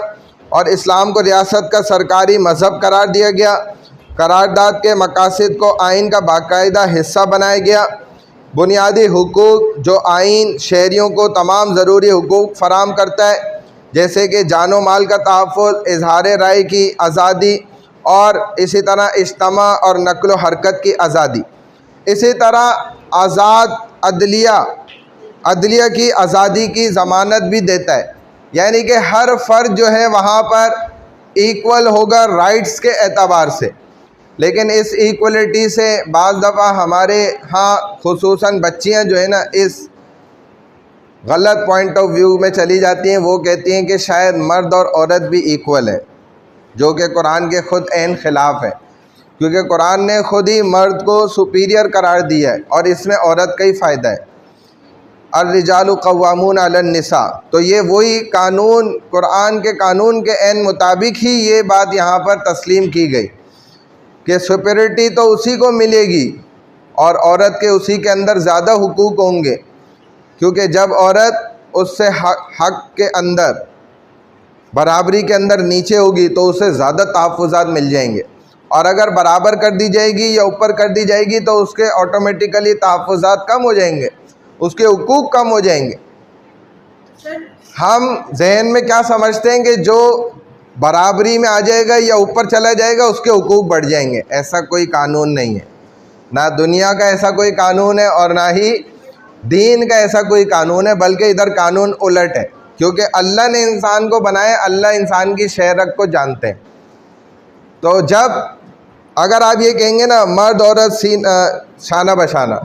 और इस्लाम को रियासत का सरकारी मज़हब करार दिया गया, करारदाद के मकासद को आइन का बाकायदा हिस्सा बनाया गया। बुनियादी हुकूक जो आइन शहरियों को तमाम ज़रूरी हुकूक फराम करता है, जैसे कि जानो माल का तहफ़्फ़ुज़, इजहार राय की आज़ादी, और इसी तरह इज्तिमा और नक़्ल हरकत की आज़ादी। इसी तरह आज़ाद अदलिया की आज़ादी की ज़मानत भी देता है, यानी कि हर फ़र्द जो है वहाँ पर इक्वल होगा राइट्स के एतबार से। लेकिन इस इक्वलिटी से बाज़ दफ़ा हमारे यहाँ खुसूसन बच्चियाँ जो है ना, इस गलत पॉइंट ऑफ व्यू में चली जाती हैं। वो कहती हैं कि शायद मर्द और औरत भी इक्वल है, जो कि कुरान के ख़ुद ऐन ख़िलाफ़ है, क्योंकि कुरान ने ख़ुद ही मर्द को सुपीरियर करार दिया है और इसमें औरत का ही फ़ायदा है। अर्रिजालु क़व्वामून अलन निसा, तो ये वही कानून, कुरान के कानून के ऐन मुताबिक ही ये बात यहाँ पर तस्लीम की गई कि सुपीरियरिटी तो उसी को मिलेगी और औरत के उसी के अंदर ज़्यादा हुकूक होंगे, क्योंकि जब औरत उससे हक के अंदर, बराबरी के अंदर नीचे होगी तो उसे ज़्यादा तहफ़्फ़ुज़ात मिल जाएंगे, और अगर बराबर कर दी जाएगी या ऊपर कर दी जाएगी तो उसके ऑटोमेटिकली तहफ़्फ़ुज़ात कम हो जाएंगे, उसके हुकूक कम हो जाएंगे। हम जहन में क्या समझते हैं कि जो बराबरी में आ जाएगा या ऊपर चला जाएगा उसके हुकूक बढ़ जाएंगे। ऐसा कोई कानून नहीं है, ना दुनिया का ऐसा कोई कानून है और ना ही दीन का ऐसा कोई कानून है, बल्कि इधर कानून उलट है, क्योंकि अल्लाह ने इंसान को बनाया, अल्लाह इंसान की शहरत को जानते हैं। तो जब अगर आप ये कहेंगे ना मर्द औरत शाना बशाना,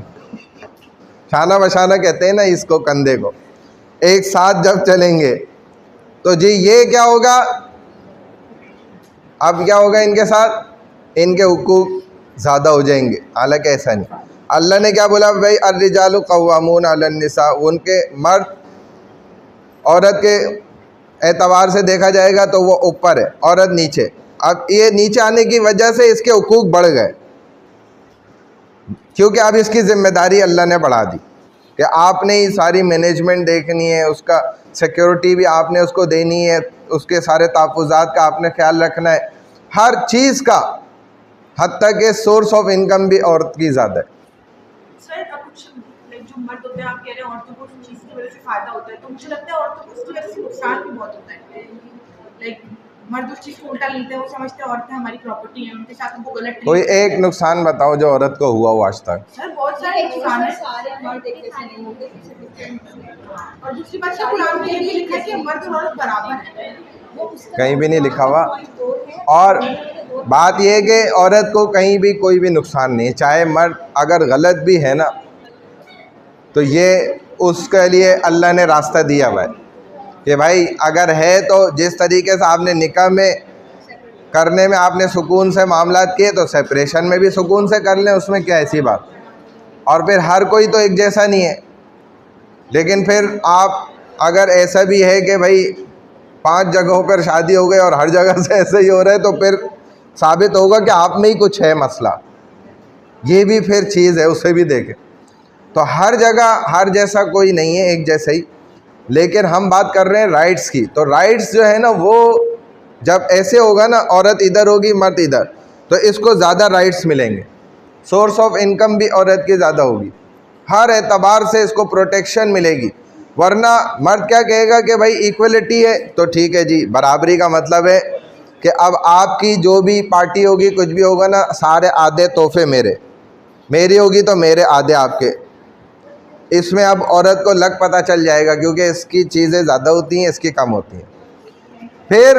शाना बशाना कहते हैं ना इसको, कंधे को, एक साथ जब चलेंगे, तो जी ये क्या होगा अब क्या होगा इनके साथ, इनके हुकूक ज़्यादा हो जाएंगे, हालांकि ऐसा नहीं। अल्लाह ने क्या बोला भाई, अर्रिजालु क़व्वामून अलन निसा, उनके मर्द औरत के एतबार से देखा जाएगा तो वो ऊपर है, औरत नीचे। अब ये नीचे आने की वजह से इसके हुकूक बढ़ गए, क्योंकि अब इसकी जिम्मेदारी अल्लाह ने बढ़ा दी कि आपने ही सारी मैनेजमेंट देखनी है, उसका सिक्योरिटी भी आपने उसको देनी है, उसके सारे तहफ़्फ़ुज़ात का आपने ख्याल रखना है, हर चीज़ का, हत्ता कि सोर्स ऑफ इनकम भी औरत की ज़्यादा है। सर अब कुछ जो मर्द होते हैं, आप कह रहे हैं औरतों को उस चीज़ की वजह से फ़ायदा होता है, तो मुझे लगता है औरतों को उसकी वजह से नुकसान भी बहुत होता है। लाइक मर्द उस चीज़ को उल्टा लेते हैं, वो समझते हैं औरतें हमारी प्रॉपर्टी हैं, उनके साथ उनको गलत कोई treat एक नुकसान बताओ जो औरत को हुआ हो आज तक। सर बहुत सारे नुकसान हैं। सारे मर्द एक जैसे नहीं होते, कुछ डिफरेंट। और दूसरी बात सर, कुरान में ये भी लिखा है कि मर्द और औरत बराबर है। कहीं भी नहीं लिखा हुआ। और बात यह है कि औरत को कहीं भी कोई भी नुकसान नहीं है, चाहे मर्द अगर गलत भी है ना, तो ये उसके लिए अल्लाह ने रास्ता दिया हुआ है कि भाई अगर है तो जिस तरीके से आपने निकाह में करने में आपने सुकून से मामलात किए, तो सेपरेशन में भी सुकून से कर लें, उसमें क्या ऐसी बात। और फिर हर कोई तो एक जैसा नहीं है, लेकिन फिर आप अगर ऐसा भी है कि भाई 5 जगहों पर शादी हो गई और हर जगह से ऐसे ही हो रहा है, तो फिर साबित होगा कि आप में ही कुछ है मसला। ये भी फिर चीज़ है, उसे भी देखें। तो हर जगह हर जैसा कोई नहीं है, एक जैसा ही। लेकिन हम बात कर रहे हैं राइट्स की, तो राइट्स जो है ना, वो जब ऐसे होगा ना, औरत इधर होगी मर्द इधर, तो इसको ज़्यादा राइट्स मिलेंगे, सोर्स ऑफ इनकम भी औरत की ज़्यादा होगी, हर एतबार से इसको प्रोटेक्शन मिलेगी। वरना मर्द क्या कहेगा कि भाई इक्वलिटी है, तो ठीक है जी, बराबरी का मतलब है कि अब आपकी जो भी पार्टी होगी, कुछ भी होगा ना, सारे आधे तोहफे मेरे, मेरी होगी तो मेरे आधे आपके। इसमें अब औरत को लग पता चल जाएगा, क्योंकि इसकी चीज़ें ज़्यादा होती हैं, इसकी कम होती हैं। फिर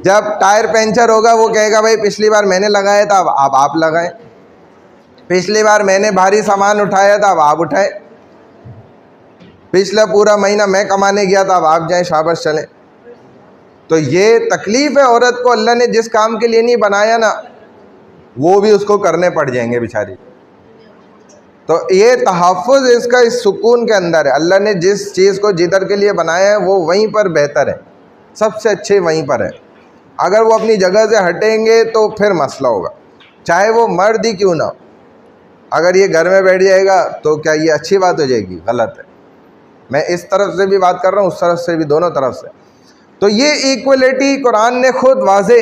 जब टायर पंचर होगा, वो कहेगा भाई पिछली बार मैंने लगाया था, अब आप लगाएं। पिछली बार मैंने भारी सामान उठाया था, अब आप उठाएं। पिछला पूरा महीना मैं कमाने गया था, अब आप जाएं, शाबाश चलें। तो ये तकलीफ़ है औरत को, अल्लाह ने जिस काम के लिए नहीं बनाया ना, वो भी उसको करने पड़ जाएंगे बेचारी। तो ये तहफ़्फ़ुज़ इसका इस सुकून के अंदर है। अल्लाह ने जिस चीज़ को जिधर के लिए बनाया है, वो वहीं पर बेहतर है, सबसे अच्छे वहीं पर है। अगर वो अपनी जगह से हटेंगे तो फिर मसला होगा, चाहे वो मर्द ही क्यों ना। अगर ये घर में बैठ जाएगा तो क्या ये अच्छी बात हो जाएगी? गलत है। मैं इस तरफ से भी बात कर रहा हूँ, उस तरफ से भी, दोनों तरफ से। तो ये इक्वलिटी कुरान ने खुद वाज़े,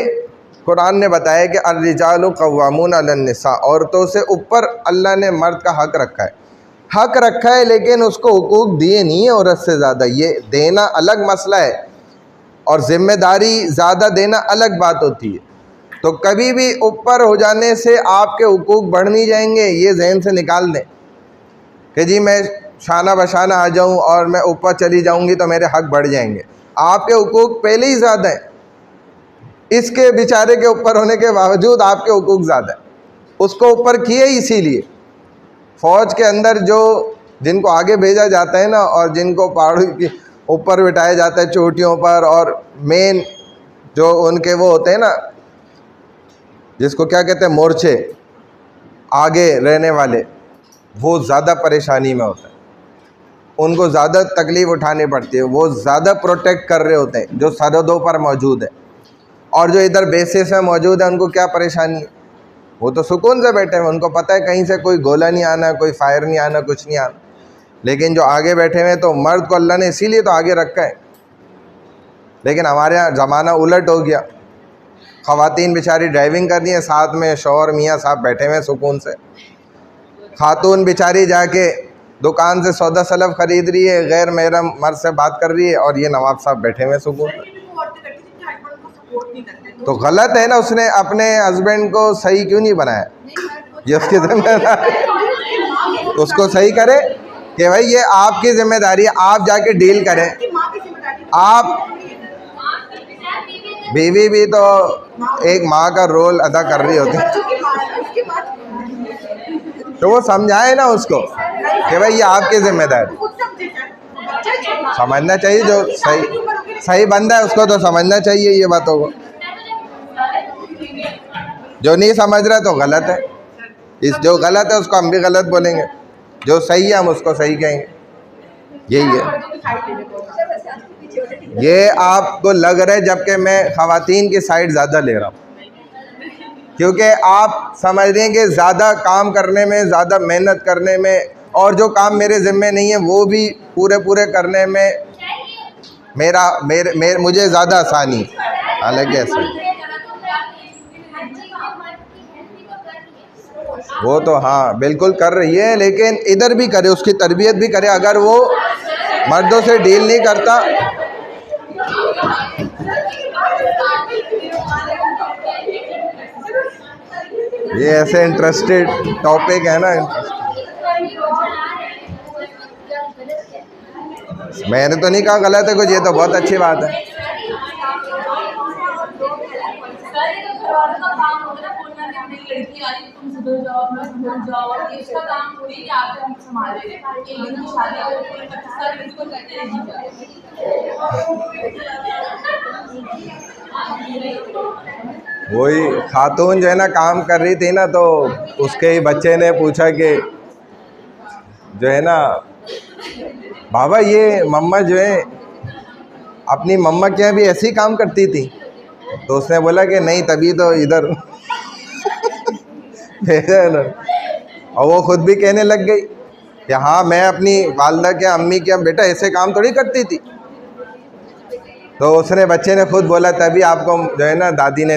कुरान ने बताया कि अर्रिजालु क़व्वामून अलन निसा, औरतों से ऊपर अल्लाह ने मर्द का हक़ रखा है। हक़ रखा है, लेकिन उसको हुकूक दिए नहीं है औरत से ज़्यादा। ये देना अलग मसला है, और ज़िम्मेदारी ज़्यादा देना अलग बात होती है। तो कभी भी ऊपर हो जाने से आपके हुकूक बढ़ नहीं जाएंगे, ये जहन से निकाल दें कि जी मैं शाना बशाना आ जाऊं और मैं ऊपर चली जाऊंगी तो मेरे हक़ बढ़ जाएंगे। आपके हुकूक पहले ही ज़्यादा हैं, इसके बेचारे के ऊपर होने के बावजूद आपके हुकूक ज़्यादा है। उसको ऊपर किए इसीलिए फ़ौज के अंदर जो जिनको आगे भेजा जाता है ना, और जिनको पहाड़ों के ऊपर बिठाया जाता है चोटियों पर, और मेन जो उनके वो होते हैं ना, जिसको क्या कहते हैं, मोर्चे, आगे रहने वाले, वो ज़्यादा परेशानी में होता है, उनको ज़्यादा तकलीफ़ उठानी पड़ती है। वो ज़्यादा प्रोटेक्ट कर रहे होते हैं जो सरहदों पर मौजूद है, और जो इधर बेसिस में मौजूद है उनको क्या परेशानी है? वो तो सुकून से बैठे हैं, उनको पता है कहीं से कोई गोला नहीं आना, कोई फायर नहीं आना, कुछ नहीं आना। लेकिन जो आगे बैठे हुए हैं, तो मर्द को अल्लाह ने इसीलिए तो आगे रखा है। लेकिन हमारे यहाँ ज़माना उलट हो गया, ख़वातीन बेचारी ड्राइविंग कर रही हैं, साथ में शौहर मियाँ साहब बैठे हुए हैं सुकून से। खातून बेचारी जाके दुकान से सौदा सलफ ख़रीद रही है, गैर महरम मर्द से बात कर रही है, और ये नवाब साहब बैठे हुए हैं सुकून से। तो गलत है ना, उसने अपने हस्बैंड को सही क्यों नहीं बनाया? ये उसकी जिम्मेदारी, उसको सही करे कि भाई ये आपकी जिम्मेदारी है, आप जाके डील करें। आप बीवी भी तो एक माँ का रोल अदा कर रही होती है, तो वो समझाए ना उसको कि भाई ये आपकी जिम्मेदारी। समझना चाहिए, जो सही बंदा है उसको तो समझना चाहिए ये बातों को। जो नहीं समझ रहा तो गलत है, इस जो गलत है उसको हम भी गलत बोलेंगे, जो सही है हम उसको सही कहेंगे, यही है। मर्दों की साइड ले लेते हो। ये आपको लग रहा है जबकि मैं ख़वातीन की साइड ज़्यादा ले रहा हूँ, क्योंकि आप समझ रहे हैं कि ज़्यादा काम करने में, ज़्यादा मेहनत करने में, और जो काम मेरे ज़िम्मे नहीं है वो भी पूरे करने में मुझे ज़्यादा आसानी, हालांकि ऐसा वो तो हाँ बिल्कुल कर रही है, लेकिन इधर भी करे, उसकी तरबियत भी करे। अगर वो मर्दों से डील नहीं करता, ये ऐसे इंटरेस्टेड टॉपिक है ना, मैंने तो नहीं कहा गलत है कुछ, ये तो बहुत अच्छी बात है। लड़की आई तुम सुधर जाओ, मैं सुधर जाओ, और ये इसका काम थोड़ी कि आप हम संभाल रहे हैं। एक दिन की शादी हो गई, 25 साल बिल्कुल करते नहीं जाए। वही खातून जो है ना काम कर रही थी ना, तो उसके ही बच्चे ने पूछा कि जो है ना बाबा ये मम्मा जो है अपनी मम्मा के यहाँ भी ऐसे ही काम करती थी, तो उसने बोला कि नहीं तभी तो इधर भेजा है ना। और वो खुद भी कहने लग गई कि हाँ मैं अपनी वालदा के अम्मी के यहाँ बेटा ऐसे काम थोड़ी करती थी। तो उसने बच्चे ने खुद बोला तभी आपको जो है ना दादी ने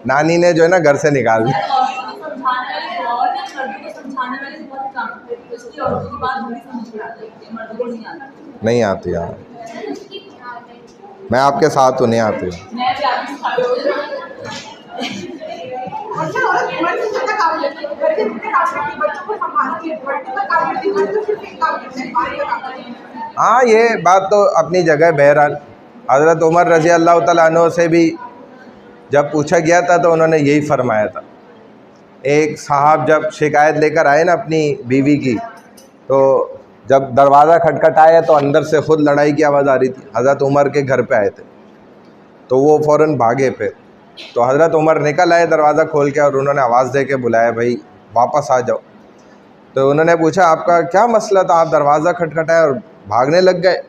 नानी ने जो है ना घर से निकाल दिया। नहीं आती यार, मैं आपके साथ हूँ, नहीं आती। हाँ ये बात तो अपनी जगह। बहरहाल हज़रत उमर रज़ी अल्लाह तआला अन्हु से भी जब पूछा गया था तो उन्होंने यही फरमाया था। एक साहब जब शिकायत लेकर आए ना अपनी बीवी की, तो जब दरवाज़ा खटखटाया तो अंदर से ख़ुद लड़ाई की आवाज़ आ रही थी। हज़रत उमर के घर पे आए थे तो वो फ़ौरन भागे पे, तो हज़रत उमर निकल आए दरवाज़ा खोल के और उन्होंने आवाज़ दे के बुलाया, भाई वापस आ जाओ। तो उन्होंने पूछा आपका क्या मसला था, आप दरवाज़ा खटखटाया और भागने लग गए।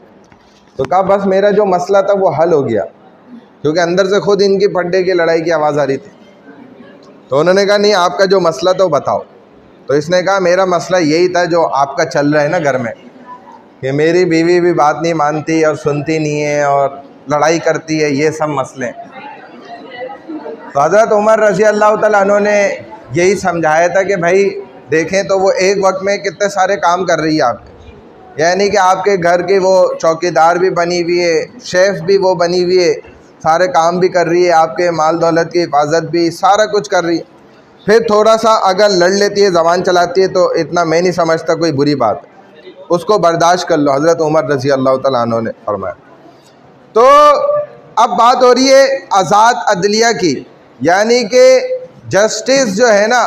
तो कहा बस मेरा जो मसला था वो हल हो गया, क्योंकि अंदर से ख़ुद इनकी पड्डे की लड़ाई की आवाज़ आ रही थी। तो उन्होंने कहा नहीं आपका जो मसला था वो बताओ। तो इसने कहा मेरा मसला यही था जो आपका चल रहा है ना घर में, कि मेरी बीवी भी बात नहीं मानती और सुनती नहीं है और लड़ाई करती है, ये सब मसले। तो हज़रत उमर रज़ी अल्लाह तआला अन्हु ने यही समझाया था कि भाई देखें तो वो एक वक्त में कितने सारे काम कर रही है आपके, यानी कि आपके घर की वो चौकीदार भी बनी हुई है, शेफ़ भी वो बनी हुई है, सारे काम भी कर रही है, आपके माल दौलत की हिफाजत भी, सारा कुछ कर रही है। फिर थोड़ा सा अगर लड़ लेती है, ज़बान चलाती है, तो इतना मैं नहीं समझता कोई बुरी बात है, उसको बर्दाश्त कर लो, हज़रत उमर रज़ी अल्लाह तआला अन्हु ने फरमाया। तो अब बात हो रही है आज़ाद अदलिया की, यानी कि जस्टिस जो है ना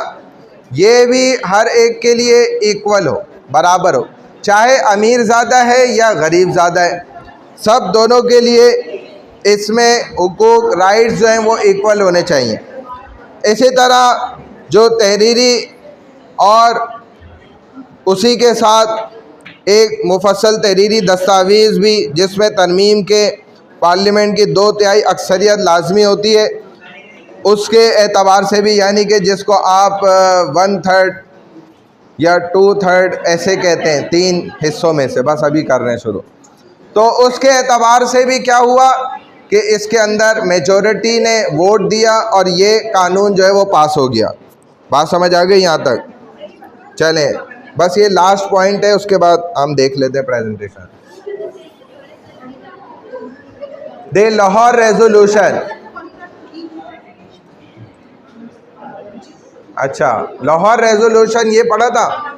ये भी हर एक के लिए इक्वल हो, बराबर हो, चाहे अमीर ज़्यादा है या गरीब ज़्यादा है, सब दोनों के लिए इसमें हुकूक राइट्स जो हैं वो इक्वल होने चाहिए। इसी तरह जो तहरीरी और उसी के साथ एक मुफस्सल तहरीरी दस्तावेज़ भी जिसमें तरमीम के पार्लियामेंट की 2/3 अक्सरियत लाजमी होती है, उसके एतबार से भी, यानी कि जिसको आप 1/3 या 2/3 ऐसे कहते हैं, 3 हिस्सों में से, बस अभी कर रहे हैं शुरू, तो उसके एतबार से भी क्या हुआ कि इसके अंदर मेजॉरिटी ने वोट दिया और ये कानून जो है वो पास हो गया। बात समझ आ गई यहाँ तक? चलें बस ये लास्ट पॉइंट है, उसके बाद हम देख लेते हैं प्रेजेंटेशन। The Lahore resolution. अच्छा लाहौर रेजोल्यूशन ये पढ़ा था,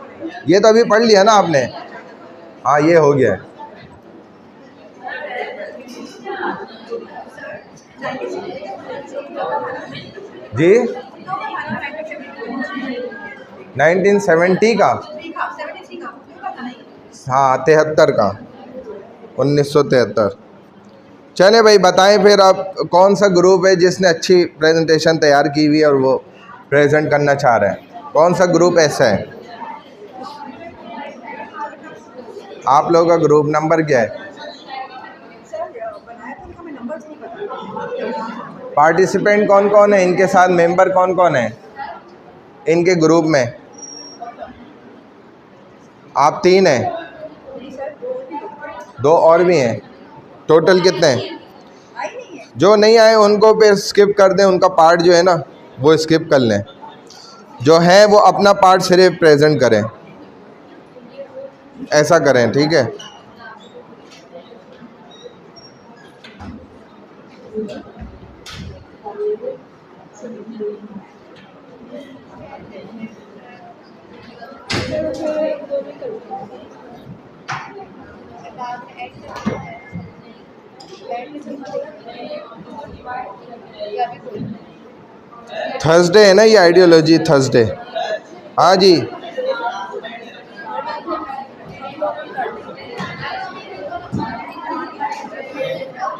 ये तो अभी पढ़ लिया ना आपने? हाँ ये हो गया जी। 1970 का, हाँ 73 का, 1973। चले भाई बताएं फिर आप कौन सा ग्रुप है जिसने अच्छी प्रेजेंटेशन तैयार की हुई है और वो प्रेजेंट करना चाह रहे हैं। कौन सा ग्रुप ऐसा है? आप लोगों का ग्रुप नंबर क्या है? पार्टिसिपेंट कौन कौन है इनके साथ? मेंबर कौन कौन है इनके ग्रुप में? आप 3 हैं, 2 और भी हैं, टोटल कितने हैं? जो नहीं आए उनको फिर स्किप कर दें, उनका पार्ट जो है ना वो स्किप कर लें। जो है वो अपना पार्ट सिर्फ प्रेजेंट करें, ऐसा करें, ठीक है? थर्सडे है ना ये आइडियोलॉजी थर्सडे? हाँ जी,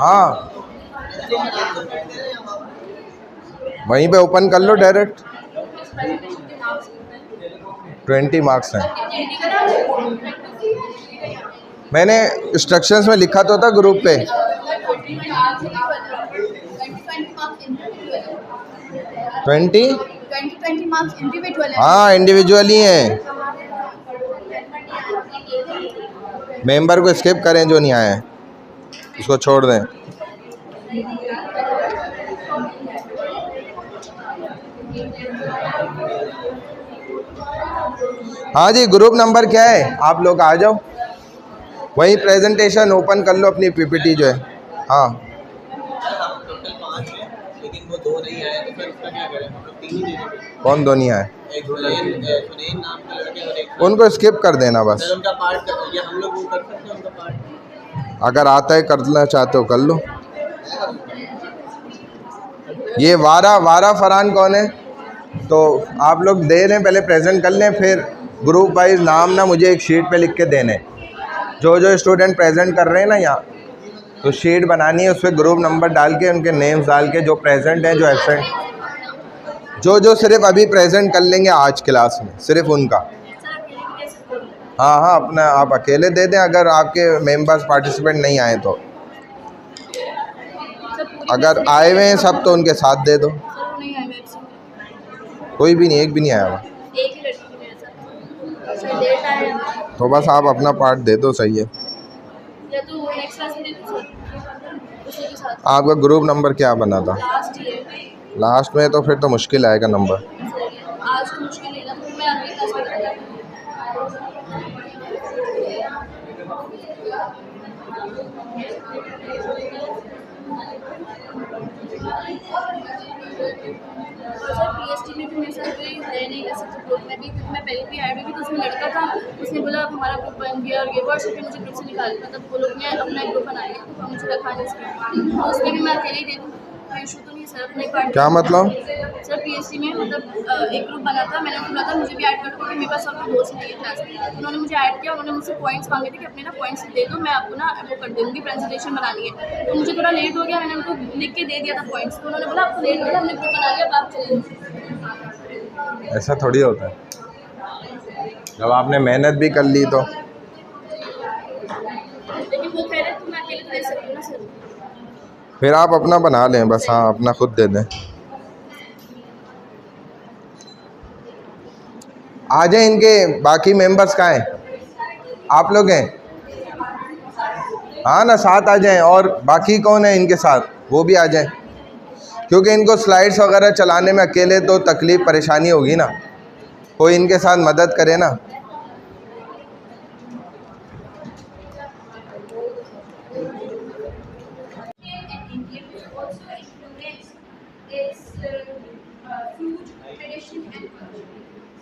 हाँ वहीं पे ओपन कर लो डायरेक्ट। 20 मार्क्स हैं। मैंने इंस्ट्रक्शंस में लिखा तो था ग्रुप पे। 20 मार्क्स इंडिविजुअल है। हाँ इंडिविजुअली हैं। मेंबर को स्किप करें जो नहीं आए, उसको छोड़ दें। हाँ जी, ग्रुप नंबर क्या है? आप लोग आ जाओ, वही प्रेजेंटेशन ओपन कर लो अपनी पीपीटी जो है। हाँ लेकिन वो 2 नहीं आए तो फिर उसका क्या करें? हम लोग 3 ही दे देंगे। कौन 2 नहीं आए? एक सुनील नाम के लड़के और एक उनको स्किप कर देना बस। सर उनका पार्ट ये हम लोग वो कर सकते हैं उनका पार्ट। अगर आता है करना चाहते हो कर लो। ये वारा फरहान कौन है? तो आप लोग दे लें, पहले प्रेजेंट कर लें, फिर ग्रुप वाइज नाम ना मुझे एक शीट पे लिख के देने। जो स्टूडेंट प्रेजेंट कर रहे हैं ना यहाँ, तो शीट बनानी है, उस पर ग्रुप नंबर डाल के उनके नेम्स डाल के, जो प्रेजेंट हैं, जो एब्सेंट, जो सिर्फ अभी प्रेजेंट कर लेंगे आज क्लास में, सिर्फ उनका। हाँ अपना आप अकेले दे दें अगर आपके मेंबर्स पार्टिसिपेंट नहीं आए तो। अगर आए हुए हैं सब तो उनके साथ दे दो। कोई भी नहीं, एक भी नहीं आया हुआ तो बस आप अपना पार्ट दे दो, सही है। आपका ग्रुप नंबर क्या बना था? लास्ट में तो फिर तो मुश्किल आएगा नंबर। आज तो मुश्किल है ना, तो मैं अगली क्लास में बताऊंगी। सर पीएचडी में भी मेरे साथ कोई है नहीं वैसे तो ग्रुप में भी, क्योंकि मैं पहले भी ऐड हुई थी तो उसमें लड़का था, उसने बोला अब हमारा ग्रुप बन गया और ये वर्ष फिर मुझे ग्रुप से निकाल, मतलब वो लोग ने अपना एक ग्रुप बना लिया तो मुझे रखा नहीं उसमें, तो उसमें भी मैं अकेले ही दे दूँ, कोई इशू तो नहीं सर। अपने पार्ट क्या मतलब? सर पीएचडी में मतलब एक ग्रुप बना था, मैंने बोला था मुझे भी ऐड कर दो क्योंकि मेरे पास और दोस्त नहीं है क्लास में, उन्होंने मुझे ऐड किया, उन्होंने मुझसे पॉइंट्स मांगे थे कि अपने ना पॉइंट्स दे दो, मैं आपको ना वो कर दूँगी, प्रेजेंटेशन बनानी है। तो मुझे थोड़ा लेट हो गया, मैंने उनको लिख के दे दिया था पॉइंट्स, तो उन्होंने बोला आपको लेट हो गया, हमने ग्रुप बना लिया, अब आप चले जाओ। ऐसा थोड़ी होता है, जब आपने मेहनत भी कर ली तो। लेकिन वो कह रहे तो मैं अकेले दे सकती हूँ ना सर। फिर आप अपना बना लें बस। हाँ अपना खुद दे दें। आ जाए, इनके बाकी मेंबर्स कहाँ हैं? आप लोग हैं? हाँ ना, साथ आ जाएं। और बाकी कौन है इनके साथ, वो भी आ जाएं, क्योंकि इनको स्लाइड्स वगैरह चलाने में अकेले तो तकलीफ़ परेशानी होगी ना, कोई इनके साथ मदद करे ना।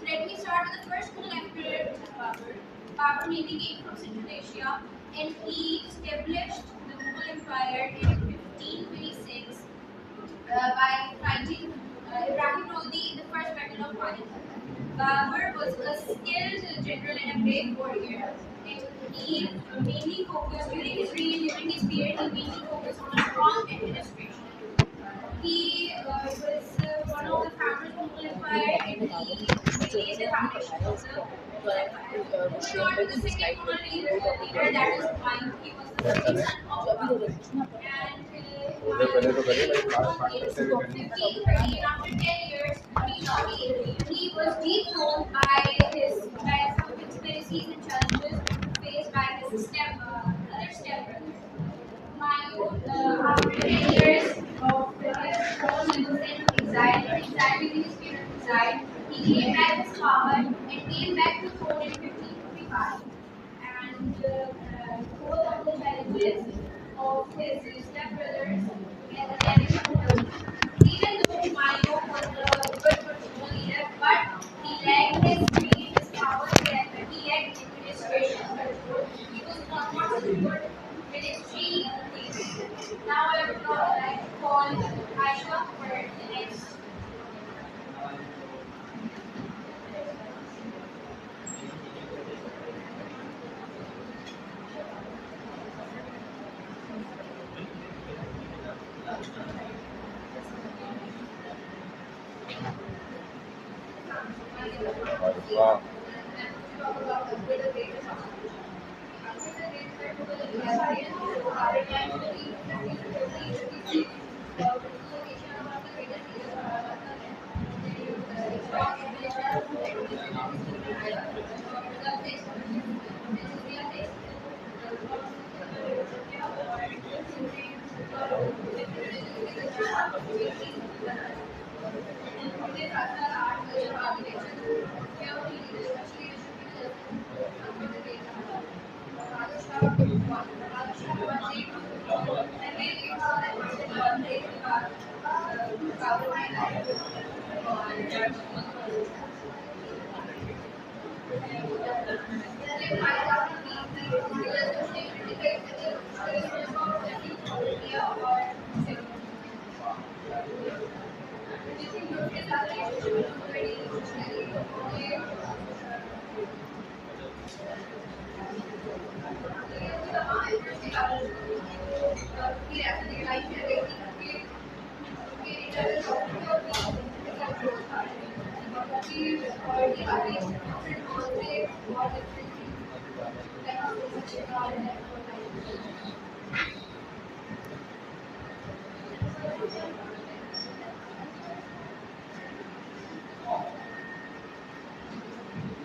Let me start with the first Mughal emperor, Babur. Babur mainly came from Central Asia, and he established the Mughal Empire in 1526 by fighting Ibrahim Lodi in the first battle of Panipat. Babur was a skilled general and a brave warrior. And he mainly focused during his period. He mainly focused on a strong administration. He was one of the founders simplified and made the foundation of the empire. Moving on to the second world leader, that is Humayun. He was the second son of Babur. And Humayun, 1513, after 10 years, he was dethroned by some conspiracies and challenges faced by his other stepbrothers. Humayun, after 10 years of his throne, he was then exiled. In exile, in his period of exile, he gained back his power and came back to throne in 1555. And both of the challenges of his stepbrothers and even though Humayun was a good political leader, but he lacked his speed, his power, and he lacked administration control. He was not such a good ministry leader. Now I would like to call Aisha for the next. वाह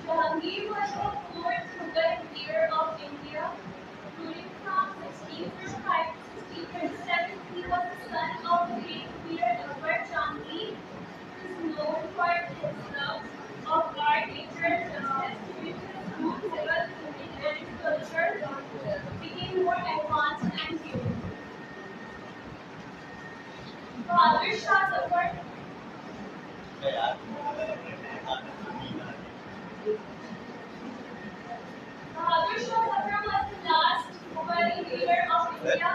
Jahangir was the fourth Mughal emperor of India. Ruling from 1635 to 1637, he was the son of the great emperor Akbar. Jahangir is known for his love of art, nature, justice, civil, learning, and culture became more advanced and pure. Bahadur Shah Zafar. Bahadur Shah Zafar was the last Mughal leader of India.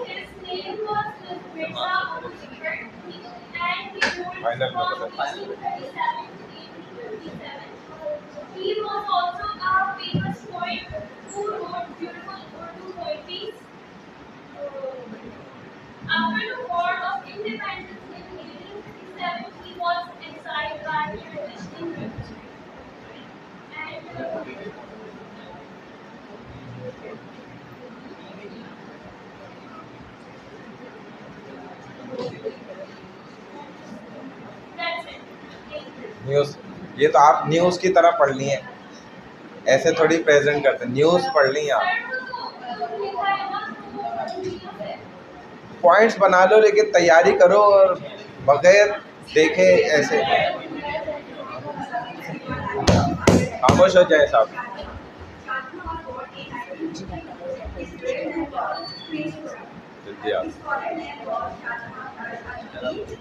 His name was Mirza Abu Bakr, and he ruled from 1837 to 1857. He was also a famous poet who wrote beautiful Urdu poetry. After the War of Independence in 1857, he was exiled by the British England. And that's it. Thank you. News ये तो आप न्यूज़ की तरह पढ़ ली है ऐसे थोड़ी प्रेजेंट करते न्यूज़ पढ़ ली आप पॉइंट्स बना लो लेकिन तैयारी करो और बगैर देखे ऐसे खामोश हो जाए साहब जल्दी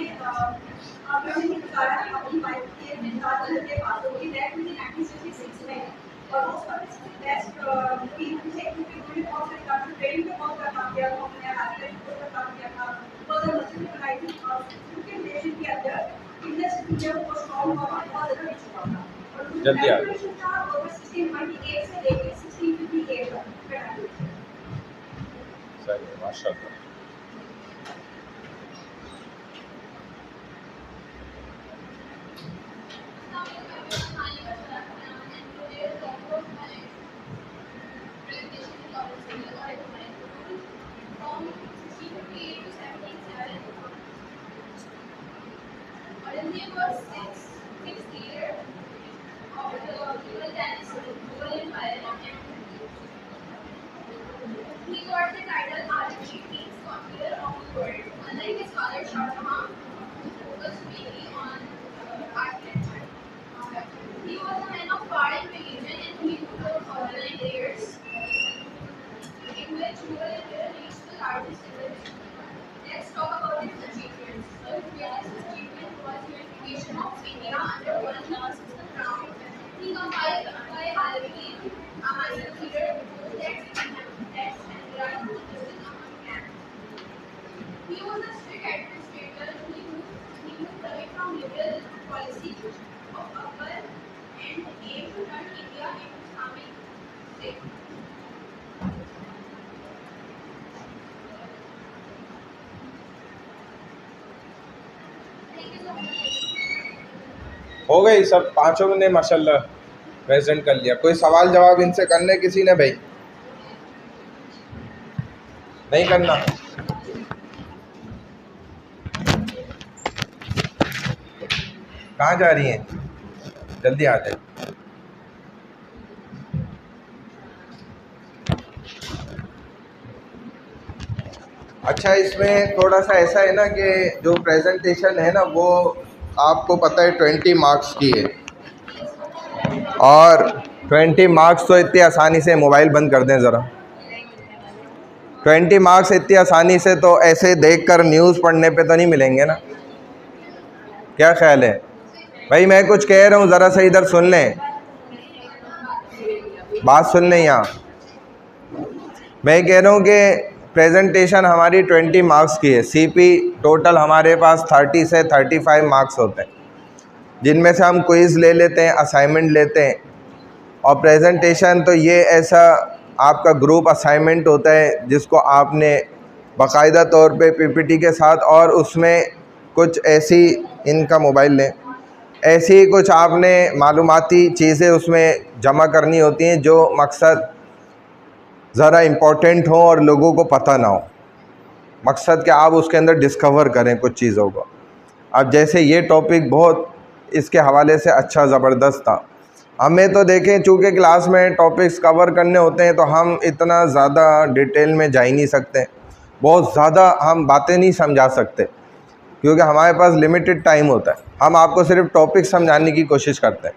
आप और उस पर बेस्ट टीम से क्योंकि बहुत सारे काम ट्रेनिंग पे बहुत काम किया तो हमने आर्टिकल पर काम किया था फर्दर मशीन बनाई थी क्योंकि नेशन के अंदर इंडस्ट्री जो वो स्ट्रांग हुआ बहुत ज़्यादा रिच हुआ था और जल्दी आ था वो 1628 से लेकर 1658 तक सही है, माशाल्लाह। He got the title Archie King's Conqueror of the World. Unlike his father Shah Jahan, who focused mainly on architecture, he was a man of foreign religion and he ruled for colonial years, in which rural India reached the largest civilization. Let's talk about his achievements. So his greatest achievement was unification of India under one system crown. He compiled by Al-Qaeda, a massive leader who text and right to justice among camps. He was a strict administrator. He moved away from liberal policy of Akbar and aimed to turn India into Islamic state. Thank you so much. हो गई सब, पांचों ने माशाल्लाह प्रेजेंट कर लिया। कोई सवाल जवाब इनसे करने किसी ने भाई? नहीं करना? कहाँ जा रही हैं? जल्दी आ जाए। अच्छा, इसमें थोड़ा सा ऐसा है ना कि जो प्रेजेंटेशन है ना वो आपको पता है 20 मार्क्स की है, और 20 मार्क्स तो इतनी आसानी से मोबाइल बंद कर दें ज़रा। 20 मार्क्स इतनी आसानी से तो ऐसे देखकर न्यूज़ पढ़ने पे तो नहीं मिलेंगे ना, क्या ख्याल है भाई? मैं कुछ कह रहा हूँ, ज़रा से इधर सुन लें, बात सुन लें। यहाँ मैं कह रहा हूँ कि प्रेजेंटेशन हमारी 20 मार्क्स की है। सीपी टोटल हमारे पास 30 से 35 मार्क्स होते हैं, जिनमें से हम क्विज़ ले लेते हैं, असाइनमेंट लेते हैं, और प्रेजेंटेशन तो ये ऐसा आपका ग्रुप असाइनमेंट होता है जिसको आपने बाकायदा तौर पे पीपीटी के साथ, और उसमें कुछ ऐसी, इनका मोबाइल लें, ऐसी कुछ आपने मालूमाती चीज़ें उसमें जमा करनी होती हैं जो मकसद ज़रा इम्पोर्टेंट हो और लोगों को पता ना हो। मकसद कि आप उसके अंदर डिस्कवर करें कुछ चीज़ों को। अब जैसे ये टॉपिक बहुत इसके हवाले से अच्छा ज़बरदस्त था। हमें तो देखें, चूँकि क्लास में टॉपिक्स कवर करने होते हैं तो हम इतना ज़्यादा डिटेल में जा ही नहीं सकते, बहुत ज़्यादा हम बातें नहीं समझा सकते, क्योंकि हमारे पास लिमिटेड टाइम होता है। हम आपको सिर्फ टॉपिक समझाने की कोशिश करते हैं,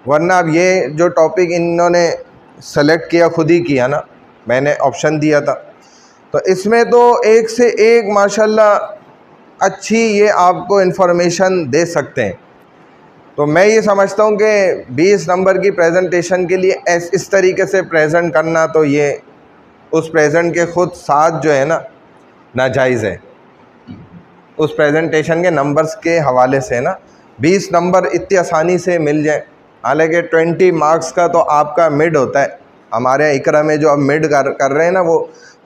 वरना अब ये जो टॉपिक इन्होंने सेलेक्ट किया खुद ही किया ना, मैंने ऑप्शन दिया था, तो इसमें तो एक से एक माशाल्लाह अच्छी ये आपको इन्फॉर्मेशन दे सकते हैं। तो मैं ये समझता हूँ कि 20 नंबर की प्रेजेंटेशन के लिए इस तरीके से प्रेजेंट करना, तो ये उस प्रेजेंट के ख़ुद साथ जो है ना नाजायज़ है, उस प्रेजेंटेशन के नंबर्स के हवाले से ना 20 नंबर इतनी आसानी से मिल जाए। हालांकि 20 मार्क्स का तो आपका मिड होता है, हमारे यहाँ इकरा में जो अब मिड कर रहे हैं ना वो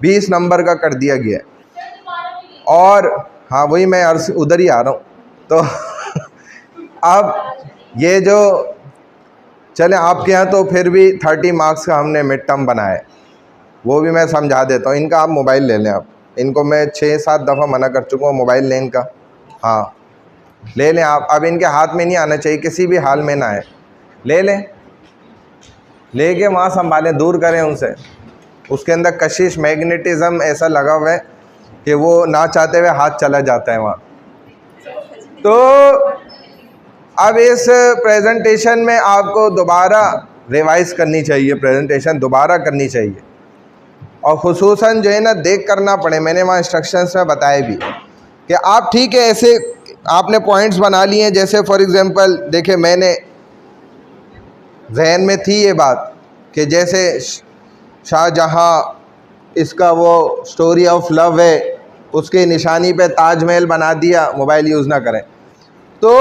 20 नंबर का कर दिया गया है। और हाँ, वही मैं उधर ही आ रहा हूँ। तो अब ये जो चले आपके यहाँ तो फिर भी 30 मार्क्स का हमने मिड टर्म बनाया है, वो भी मैं समझा देता हूँ। इनका आप मोबाइल ले लें, आप इनको मैं 6-7 दफ़ा मना कर चुका हूँ मोबाइल लें इनका। हाँ ले लें आप, अब इनके हाथ में नहीं आना चाहिए, किसी भी हाल में ना आए, ले लें, लेके वहाँ संभालें, दूर करें उनसे। उसके अंदर कशिश मैग्नेटिज़म ऐसा लगा हुआ है कि वो ना चाहते हुए हाथ चला जाता है वहाँ। तो अब इस प्रेजेंटेशन में आपको दोबारा रिवाइज़ करनी चाहिए, प्रेजेंटेशन दोबारा करनी चाहिए, और ख़ुसूसन जो है ना देख करना पड़े। मैंने वहाँ इंस्ट्रक्शंस में बताया भी कि आप ठीक है ऐसे आपने पॉइंट्स बना लिए हैं, जैसे फॉर एग्जांपल देखिए मैंने जहन में थी ये बात कि जैसे शाहजहाँ इसका वो स्टोरी ऑफ लव है, उसकी निशानी पे ताजमहल बना दिया, मोबाइल यूज़ ना करें। तो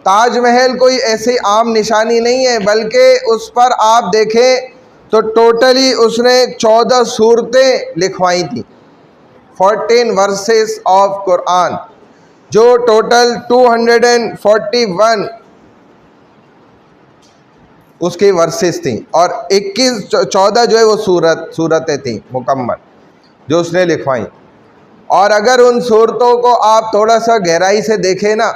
ताजमहल कोई ऐसी आम निशानी नहीं है, बल्कि उस पर आप देखें तो टोटली उसने 14 सूरतें लिखवाई थी, 14 वर्सेस ऑफ कुरान, जो टोटल 241 उसकी वर्सेस थी, और 14 जो है वो सूरतें थी मुकम्मल जो उसने लिखवाई। और अगर उन सूरतों को आप थोड़ा सा गहराई से देखें ना,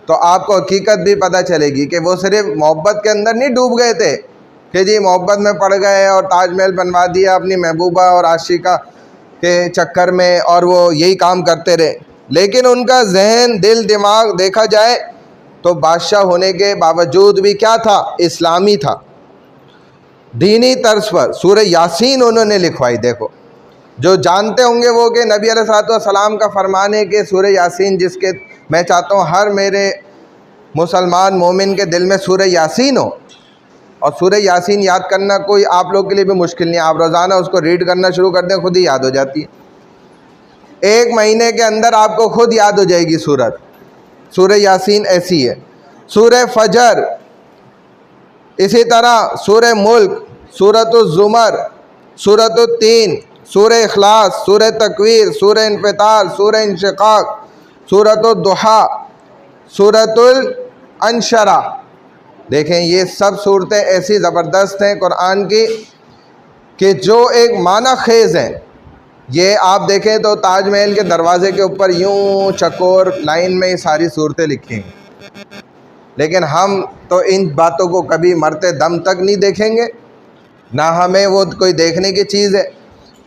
तो आपको हकीकत भी पता चलेगी कि वो सिर्फ मोहब्बत के अंदर नहीं डूब गए थे कि जी मोहब्बत में पड़ गए और ताजमहल बनवा दिया अपनी महबूबा और आशिका के चक्कर में, और वो यही काम करते रहे। लेकिन उनका जहन, दिल, दिमाग देखा जाए तो बादशाह होने के बावजूद भी क्या था, इस्लामी था, दीनी तर्ज पर। सूरह यासीन उन्होंने लिखवाई। देखो, जो जानते होंगे वो कि नबी अलैहिस्सलाम का फरमान है कि सूरह यासीन, जिसके मैं चाहता हूँ हर मेरे मुसलमान मोमिन के दिल में सूरह यासीन हो, और सूरह यासीन याद करना कोई आप लोग के लिए भी मुश्किल नहीं है। आप रोज़ाना उसको रीड करना शुरू कर दें, खुद ही याद हो जाती है। 1 महीने के अंदर आपको खुद याद हो जाएगी सूरत। सूरह यासीन ऐसी है। सूरह फजर, इसी तरह सूरह मुल्क, सूरतुल ज़ुमर, सूरतुल तीन, सूरह इखलास, सूरह तकवीर, सूरह इन्फितार, सूरह इंशिकाक, सूरतुल दुहा, सूरतुल अंशरा। देखें, ये सब सूरतें ऐसी ज़बरदस्त हैं कुरान की कि जो एक माना खेज़ हैं। ये आप देखें तो ताजमहल के दरवाज़े के ऊपर यूं चकोर लाइन में ये सारी सूरतें लिखी हैं, लेकिन हम तो इन बातों को कभी मरते दम तक नहीं देखेंगे, ना हमें वो कोई देखने की चीज़ है।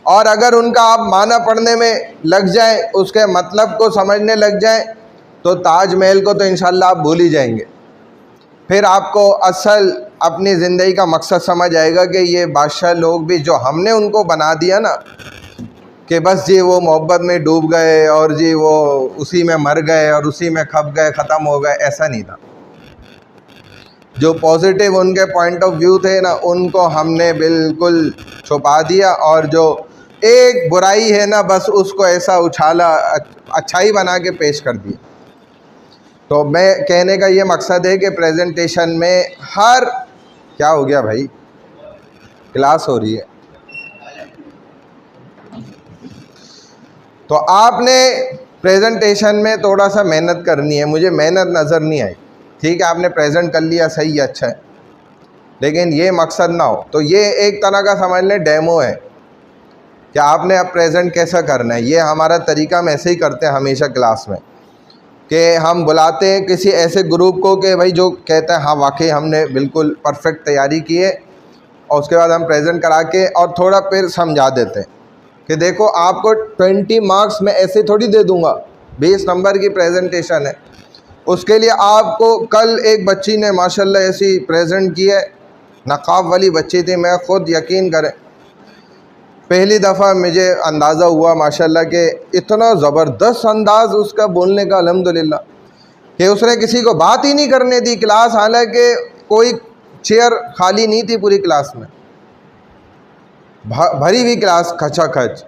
और अगर उनका आप माना पढ़ने में लग जाएं, उसके मतलब को समझने लग जाएं, तो ताजमहल को तो इंशाअल्लाह आप भूल ही जाएंगे। फिर आपको असल अपनी ज़िंदगी का मकसद समझ आएगा कि ये बादशाह लोग भी जो हमने उनको बना दिया ना कि बस जी वो मोहब्बत में डूब गए और जी वो उसी में मर गए और उसी में खप गए, ख़त्म हो गए, ऐसा नहीं था। जो पॉजिटिव उनके पॉइंट ऑफ व्यू थे ना, उनको हमने बिल्कुल छुपा दिया, और जो एक बुराई है ना, बस उसको ऐसा उछाला, अच्छाई बना के पेश कर दिया। तो मैं कहने का ये मकसद है कि प्रेजेंटेशन में हर, क्या हो गया भाई, क्लास हो रही है, तो आपने प्रेजेंटेशन में थोड़ा सा मेहनत करनी है। मुझे मेहनत नज़र नहीं आई, ठीक है, आपने प्रेजेंट कर लिया, सही है, अच्छा है, लेकिन ये मकसद ना हो। तो ये एक तरह का समझ लें डेमो है कि आपने अब प्रेजेंट कैसा करना है। ये हमारा तरीका हम ऐसे ही करते हैं हमेशा क्लास में, कि हम बुलाते हैं किसी ऐसे ग्रुप को कि भाई जो कहता है हाँ वाकई हमने बिल्कुल परफेक्ट तैयारी की है, और उसके बाद हम प्रेजेंट करा के और थोड़ा फिर समझा देते हैं कि देखो आपको 20 मार्क्स मैं ऐसे थोड़ी दे दूंगा, 20 नंबर की प्रेजेंटेशन है। उसके लिए आपको, कल एक बच्ची ने माशाल्लाह ऐसी प्रेजेंट की है, नकाब वाली बच्ची थी, मैं ख़ुद यकीन करें पहली दफ़ा मुझे अंदाज़ा हुआ माशाल्लाह कि इतना ज़बरदस्त अंदाज़ उसका बोलने का, अल्हम्दुलिल्लाह, कि उसने किसी को बात ही नहीं करने दी क्लास, हालांकि कोई चेयर खाली नहीं थी पूरी क्लास में, भरी हुई क्लास खचाखच।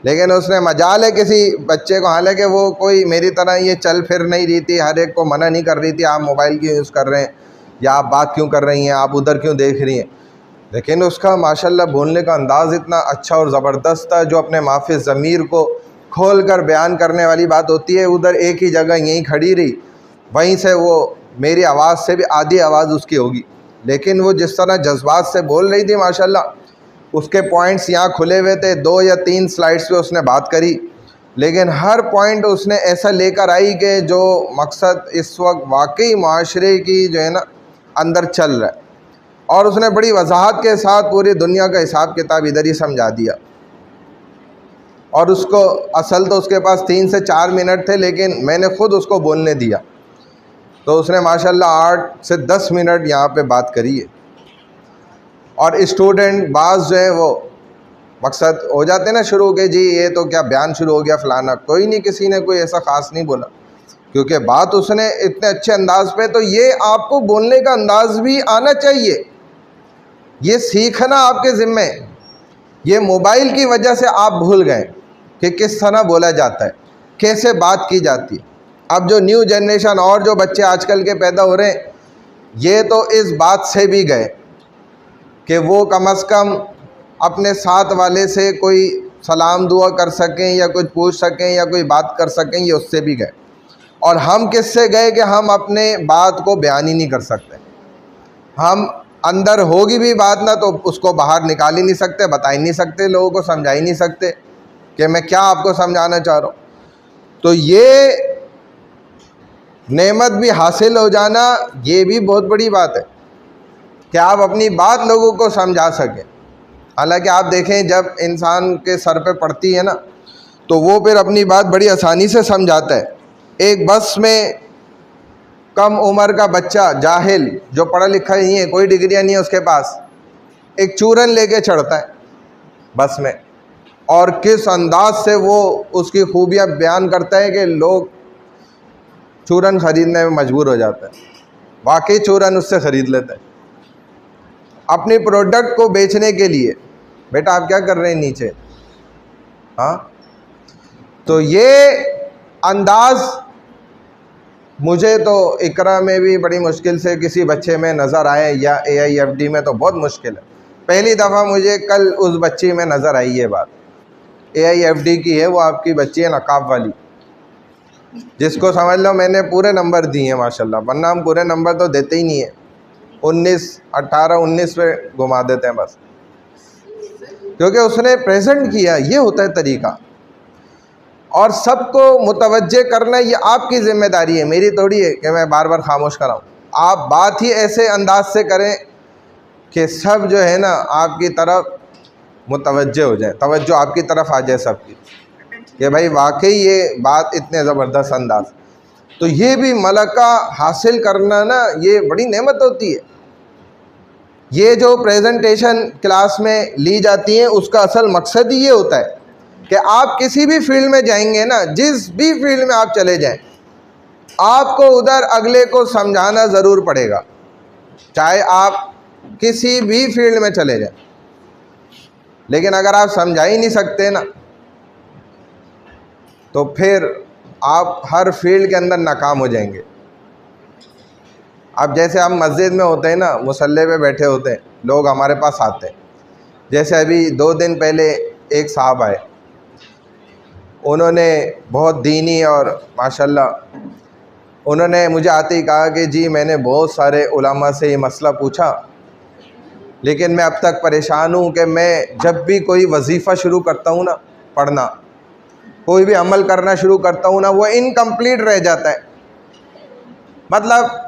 लेकिन उसने मजाल है किसी बच्चे को, हालांकि वो कोई मेरी तरह ये चल फिर नहीं रही थी, हर एक को मना नहीं कर रही थी आप मोबाइल क्यों यूज़ कर रहे हैं, या आप बात क्यों कर रही हैं, आप उधर क्यों देख रही हैं, लेकिन उसका माशाल्लाह बोलने का अंदाज़ इतना अच्छा और ज़बरदस्त था, जो अपने माफ़ी ज़मीर को खोल कर बयान करने वाली बात होती है। उधर एक ही जगह यहीं खड़ी रही, वहीं से वो मेरी आवाज़ से भी आधी आवाज़ उसकी होगी, लेकिन वो जिस तरह जज्बात से बोल रही थी माशाल्लाह, उसके पॉइंट्स यहाँ खुले हुए थे, 2 या 3 स्लाइड्स पे उसने बात करी, लेकिन हर पॉइंट उसने ऐसा लेकर आई कि जो मकसद इस वक्त वाकई माशरे की जो है ना अंदर चल रहा है, और उसने बड़ी वजाहत के साथ पूरी दुनिया का हिसाब किताब इधर ही समझा दिया। और उसको असल तो उसके पास 3 से 4 मिनट थे, लेकिन मैंने ख़ुद उसको बोलने दिया, तो उसने माशाल्लाह 8 से 10 मिनट यहाँ पे बात करी है। और स्टूडेंट बाज़ जो है वो मकसद हो जाते ना शुरू के, जी ये तो क्या बयान शुरू हो गया फ़लाना, कोई नहीं, किसी ने कोई ऐसा ख़ास नहीं बोला, क्योंकि बात उसने इतने अच्छे अंदाज पे, तो ये आपको बोलने का अंदाज भी आना चाहिए, ये सीखना आपके ज़िम्मे। ये मोबाइल की वजह से आप भूल गए कि किस तरह बोला जाता है, कैसे बात की जाती है। अब जो न्यू जनरेशन और जो बच्चे आजकल के पैदा हो रहे हैं, ये तो इस बात से भी गए कि वो कम अज़ कम अपने साथ वाले से कोई सलाम दुआ कर सकें या कुछ पूछ सकें या कोई बात कर सकें, ये उससे भी गए। और हम किससे गए कि हम अपने बात को बयान ही नहीं कर सकते। हम अंदर होगी भी बात ना तो उसको बाहर निकाल ही नहीं सकते, बता ही नहीं सकते, लोगों को समझा ही नहीं सकते कि मैं क्या आपको समझाना चाह रहा हूँ। तो ये नेमत भी हासिल हो जाना, ये भी बहुत बड़ी बात है कि आप अपनी बात लोगों को समझा सकें। हालांकि आप देखें जब इंसान के सर पे पड़ती है ना, तो वो फिर अपनी बात बड़ी आसानी से समझाता है। एक बस में कम उम्र का बच्चा जाहिल, जो पढ़ा लिखा नहीं है, कोई डिग्रियां नहीं है उसके पास, एक चूरन लेके चढ़ता है बस में, और किस अंदाज से वो उसकी खूबियां बयान करता है कि लोग चूरन ख़रीदने में मजबूर हो जाते हैं। वाकई चूरन उससे ख़रीद लेते हैं अपनी प्रोडक्ट को बेचने के लिए। बेटा आप क्या कर रहे हैं नीचे? हाँ, तो ये अंदाज़ मुझे तो इकरा में भी बड़ी मुश्किल से किसी बच्चे में नज़र आए, या AIFD में तो बहुत मुश्किल है। पहली दफ़ा मुझे कल उस बच्ची में नज़र आई ये बात। AIFD की है वो, आपकी बच्ची है नकाब वाली, जिसको समझ लो मैंने पूरे नंबर दिए हैं माशाल्लाह, वरना हम पूरे नंबर तो देते ही नहीं है, 19, 18, 19 पे घुमा देते हैं बस, क्योंकि उसने प्रेजेंट किया। ये होता है तरीका। और सबको मुतवज्जे करना ये आपकी ज़िम्मेदारी है, मेरी थोड़ी है कि मैं बार बार खामोश कराऊँ। आप बात ही ऐसे अंदाज से करें कि सब जो है ना आपकी तरफ मुतवज्जे हो जाए, तवज्जो आपकी तरफ आ जाए सबकी, कि भाई वाकई ये बात इतने ज़बरदस्त अंदाज। तो ये भी मलका हासिल करना ना, ये बड़ी नेमत होती है। ये जो प्रेजेंटेशन क्लास में ली जाती है, उसका असल मकसद ही ये होता है कि आप किसी भी फील्ड में जाएंगे ना, जिस भी फील्ड में आप चले जाएं, आपको उधर अगले को समझाना ज़रूर पड़ेगा, चाहे आप किसी भी फील्ड में चले जाएं। लेकिन अगर आप समझा ही नहीं सकते ना, तो फिर आप हर फील्ड के अंदर नाकाम हो जाएंगे। अब जैसे हम मस्जिद में होते हैं ना, मुसल्ले पे बैठे होते हैं, लोग हमारे पास आते हैं। जैसे अभी 2 दिन पहले एक साहब आए, उन्होंने बहुत दीनी और माशाल्लाह, उन्होंने मुझे आते ही कहा कि जी मैंने बहुत सारे उलमा से ये मसला पूछा, लेकिन मैं अब तक परेशान हूँ कि मैं जब भी कोई वजीफ़ा शुरू करता हूँ ना पढ़ना, कोई भी अमल करना शुरू करता हूँ ना, वो इनकम्प्लीट रह जाता है। मतलब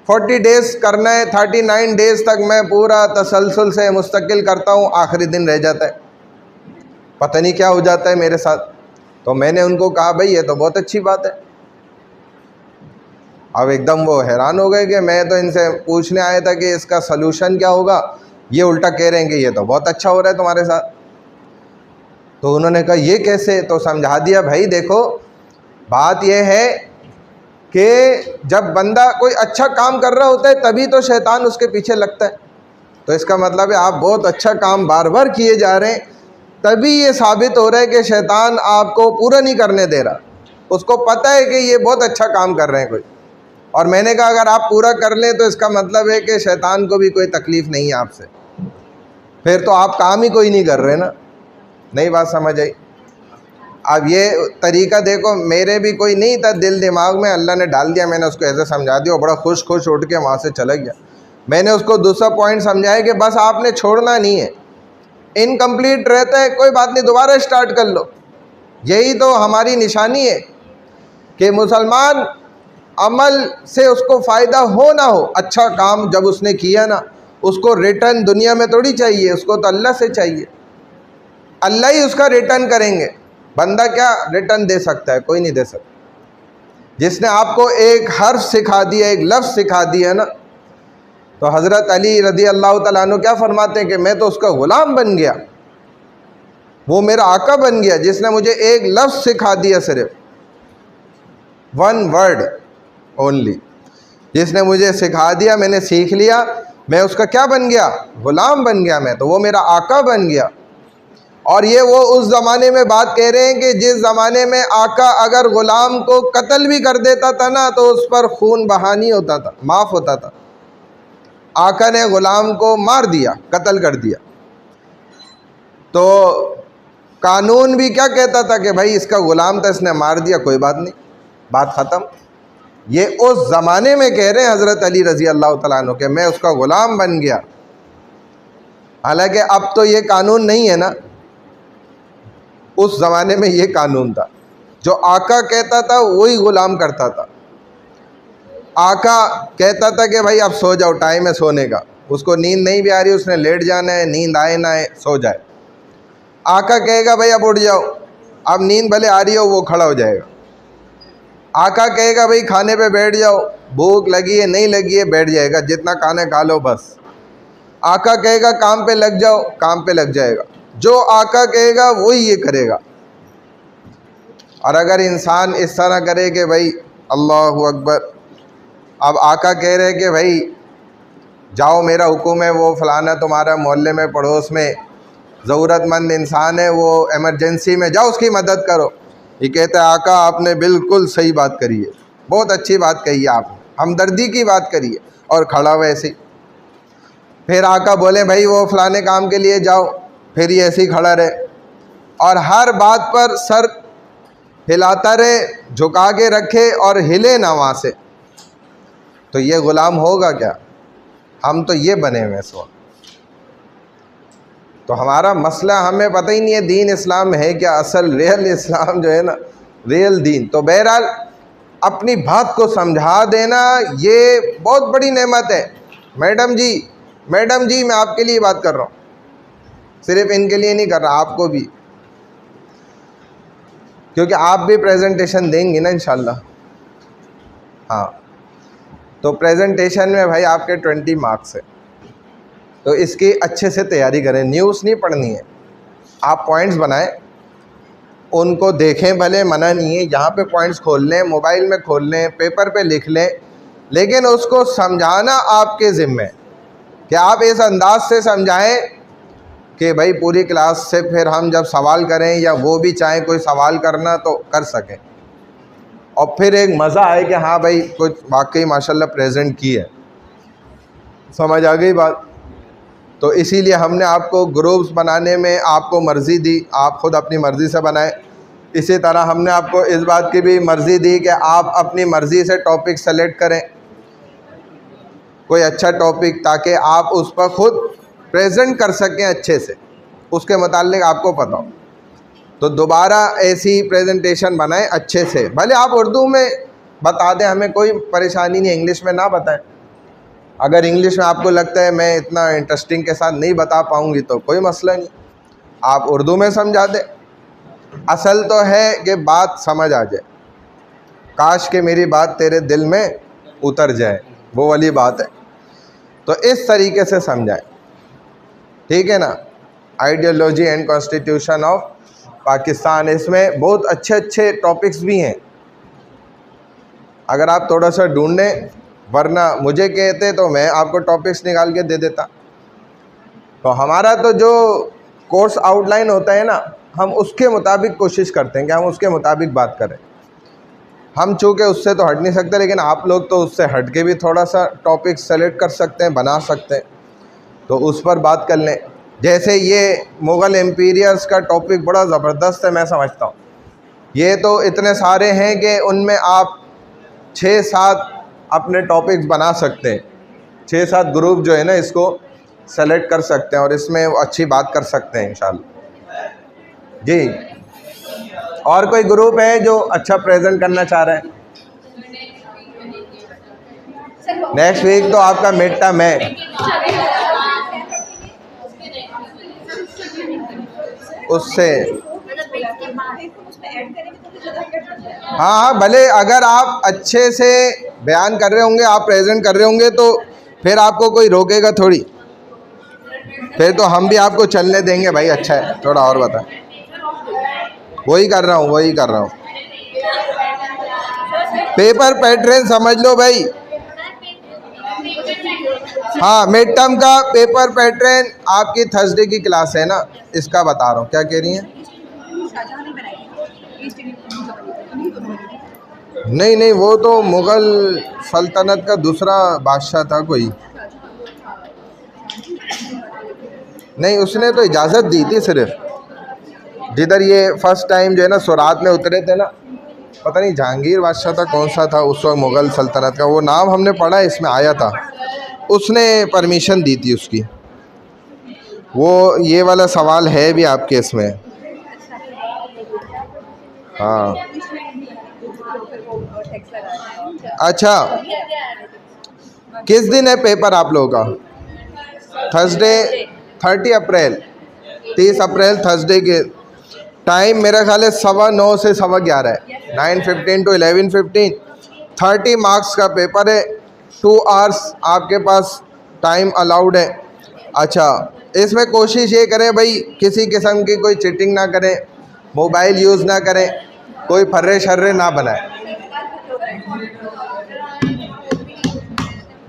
40 डेज़ करना है, 39 डेज़ तक मैं पूरा तसलसल से मुस्तकिल करता हूँ, आखिरी दिन रह जाता है, पता नहीं क्या हो जाता है मेरे साथ। तो मैंने उनको कहा भाई ये तो बहुत अच्छी बात है। अब एकदम वो हैरान हो गए कि मैं तो इनसे पूछने आया था कि इसका सलूशन क्या होगा, ये उल्टा कह रहे हैं कि ये तो बहुत अच्छा हो रहा है तुम्हारे साथ। तो उन्होंने कहा ये कैसे? तो समझा दिया, भाई देखो बात यह है कि जब बंदा कोई अच्छा काम कर रहा होता है तभी तो शैतान उसके पीछे लगता है। तो इसका मतलब है आप बहुत अच्छा काम बार बार किए जा रहे हैं, तभी ये साबित हो रहा है कि शैतान आपको पूरा नहीं करने दे रहा। उसको पता है कि ये बहुत अच्छा काम कर रहे हैं कोई, और मैंने कहा अगर आप पूरा कर लें तो इसका मतलब है कि शैतान को भी कोई तकलीफ़ नहीं है आपसे, फिर तो आप काम ही कोई नहीं कर रहे ना। नई बात समझ आई? अब ये तरीका देखो, मेरे भी कोई नहीं था दिल दिमाग में, अल्लाह ने डाल दिया, मैंने उसको ऐसे समझा दिया, और बड़ा खुश उठ के वहाँ से चला गया। मैंने उसको दूसरा पॉइंट समझाया कि बस आपने छोड़ना नहीं है, इनकम्प्लीट रहता है कोई बात नहीं, दोबारा स्टार्ट कर लो। यही तो हमारी निशानी है कि मुसलमान अमल से उसको फ़ायदा हो ना हो, अच्छा काम जब उसने किया ना, उसको रिटर्न दुनिया में थोड़ी चाहिए, उसको तो अल्लाह से चाहिए। अल्लाह ही उसका रिटर्न करेंगे, बंदा क्या रिटर्न दे सकता है? कोई नहीं दे सकता। जिसने आपको एक हर्फ सिखा दिया, एक लफ्ज़ सिखा दिया ना, तो हज़रत अली रज़ी अल्लाह तआला अन्हु क्या फरमाते हैं कि मैं तो उसका ग़ुलाम बन गया, वो मेरा आका बन गया, जिसने मुझे एक लफ्ज़ सिखा दिया सिर्फ। One word only. जिसने मुझे सिखा दिया, मैंने सीख लिया, मैं उसका क्या बन गया? गुलाम बन गया मैं, तो वो मेरा आका बन गया। और ये वो उस ज़माने में बात कह रहे हैं कि जिस ज़माने में आका अगर ग़ुलाम को कत्ल भी कर देता था ना, तो उस पर खून बहानी होता था, माफ़ होता था। आका ने ग़ुलाम को मार दिया, कत्ल कर दिया, तो कानून भी क्या कहता था कि भाई इसका ग़ुलाम था, इसने मार दिया, कोई बात नहीं, बात ख़त्म। ये उस ज़माने में कह रहे हैं हज़रत अली रज़ी अल्लाह तआला अन्हु के मैं उसका ग़ुलाम बन गया। हालांकि अब तो ये कानून नहीं है ना, उस ज़माने में ये कानून था। जो आका कहता था वही ग़ुलाम करता था। आका कहता था कि भाई अब सो जाओ, टाइम है सोने का, उसको नींद नहीं भी आ रही, उसने लेट जाना है, नींद आए ना आए सो जाए। आका कहेगा भाई अब उठ जाओ, अब नींद भले आ रही हो, वो खड़ा हो जाएगा। आका कहेगा भाई खाने पे बैठ जाओ, भूख लगी है नहीं लगी है, बैठ जाएगा, जितना खाना खा लो बस। आका कहेगा काम पे लग जाओ, काम पे लग जाएगा। जो आका कहेगा वही ये करेगा। और अगर इंसान इस तरह करे कि भाई अल्लाहु अकबर, अब आका कह रहे कि भाई जाओ मेरा हुक्म है, वो फलाना तुम्हारा मोहल्ले में पड़ोस में ज़रूरतमंद इंसान है, वो एमरजेंसी में, जाओ उसकी मदद करो। ये कहता है आका आपने बिल्कुल सही बात करी है, बहुत अच्छी बात कही है आपने, हमदर्दी की बात करी है, और खड़ा हुआ ऐसे ही। फिर आका बोले भाई वो फलाने काम के लिए जाओ, फिर ये ऐसे ही खड़ा रहे और हर बात पर सर हिलाता रहे, झुका के रखे और हिले ना वहाँ से, तो ये ग़ुलाम होगा क्या? हम तो ये बने हुए इस वक्त। तो हमारा मसला, हमें पता ही नहीं है दीन इस्लाम है क्या, असल रियल इस्लाम जो है ना, रियल दीन। तो बहरहाल अपनी बात को समझा देना ये बहुत बड़ी नेमत है। मैडम जी मैं आपके लिए बात कर रहा हूँ, सिर्फ इनके लिए नहीं कर रहा, आपको भी, क्योंकि आप भी प्रेजेंटेशन देंगे ना इंशाल्लाह। हाँ, तो प्रेजेंटेशन में भाई आपके 20 मार्क्स है, तो इसकी अच्छे से तैयारी करें। न्यूज़ नहीं पढ़नी है, आप पॉइंट्स बनाएं, उनको देखें, भले मना नहीं है, यहाँ पे पॉइंट्स खोल लें, मोबाइल में खोल लें, पेपर पे लिख लें, लेकिन उसको समझाना आपके ज़िम्मे कि आप इस अंदाज से समझाएं कि भाई पूरी क्लास से फिर हम जब सवाल करें या वो भी चाहें कोई सवाल करना तो कर सकें, और फिर एक मज़ा आए कि हाँ भाई कुछ वाकई माशाल्लाह प्रेजेंट की है। समझ आ गई बात? तो इसीलिए हमने आपको ग्रुप्स बनाने में आपको मर्ज़ी दी, आप ख़ुद अपनी मर्ज़ी से बनाएं। इसी तरह हमने आपको इस बात की भी मर्ज़ी दी कि आप अपनी मर्ज़ी से टॉपिक सेलेक्ट करें, कोई अच्छा टॉपिक, ताकि आप उस पर ख़ुद प्रेजेंट कर सकें अच्छे से, उसके मुताल्लिक़ आपको पता हो। तो दोबारा ऐसी प्रेजेंटेशन बनाएं अच्छे से, भले आप उर्दू में बता दें, हमें कोई परेशानी नहीं, इंग्लिश में ना बताएं। अगर इंग्लिश में आपको लगता है मैं इतना इंटरेस्टिंग के साथ नहीं बता पाऊँगी तो कोई मसला नहीं, आप उर्दू में समझा दें। असल तो है कि बात समझ आ जाए, काश कि मेरी बात तेरे दिल में उतर जाए, वो वाली बात है। तो इस तरीके से समझाएं, ठीक है ना। Ideology and constitution of Pakistan, इसमें बहुत अच्छे अच्छे टॉपिक्स भी हैं, अगर आप थोड़ा सा ढूंढें, वरना मुझे कहते तो मैं आपको टॉपिक्स निकाल के दे देता। तो हमारा तो जो कोर्स आउटलाइन होता है ना, हम उसके मुताबिक कोशिश करते हैं कि हम उसके मुताबिक बात करें। हम चूँकि उससे तो हट नहीं सकते, लेकिन आप लोग तो उससे हट के भी थोड़ा सा टॉपिक सेलेक्ट कर सकते हैं, बना सकते हैं, तो उस पर बात कर लें। जैसे ये मुग़ल एम्पीरियर्स का टॉपिक बड़ा ज़बरदस्त है, मैं समझता हूँ। ये तो इतने सारे हैं कि उनमें आप 6-7 अपने टॉपिक्स बना सकते हैं, 6-7 ग्रुप जो है ना इसको सेलेक्ट कर सकते हैं और इसमें अच्छी बात कर सकते हैं इंशाल्लाह जी। और कोई ग्रुप है जो अच्छा प्रेजेंट करना चाह रहे हैं? नेक्स्ट वीक तो आपका मिड टर्म है, उससे हाँ भले अगर आप अच्छे से बयान कर रहे होंगे, आप प्रेजेंट कर रहे होंगे, तो फिर आपको कोई रोकेगा थोड़ी, फिर तो हम भी आपको चलने देंगे भाई, अच्छा है थोड़ा और बता। वही कर रहा हूँ पेपर पैटर्न समझ लो भाई। हाँ, मिड टर्म का पेपर पैटर्न आपकी थर्सडे की क्लास है ना, इसका बता रहा हूँ। क्या कह रही हैं? शाहजहां ने बनाई ईस्ट इंडियन। नहीं नहीं, वो तो मुग़ल सल्तनत का दूसरा बादशाह था कोई। नहीं, उसने तो इजाज़त दी थी सिर्फ। जिधर ये फर्स्ट टाइम जो है ना सुरात में उतरे थे ना, पता नहीं जहांगीर बादशाह था कौन सा था उस वक्त मुग़ल सल्तनत का, वो नाम हमने पढ़ा, इसमें आया था, उसने परमिशन दी थी उसकी। वो ये वाला सवाल है भी आपके इसमें। हाँ, अच्छा, किस दिन है पेपर आप लोगों का? थर्सडे 30 अप्रैल, 30 अप्रैल थर्सडे के। टाइम मेरा ख्याल है 9:15 से 11:15 है, 9:15 to 11:15। 30 मार्क्स का पेपर है, 2 आवर्स आपके पास टाइम अलाउड है। अच्छा, इसमें कोशिश ये करें भाई किसी किस्म की कोई चीटिंग ना करें, मोबाइल यूज़ ना करें, कोई फर्रे शर्रे ना बनाए।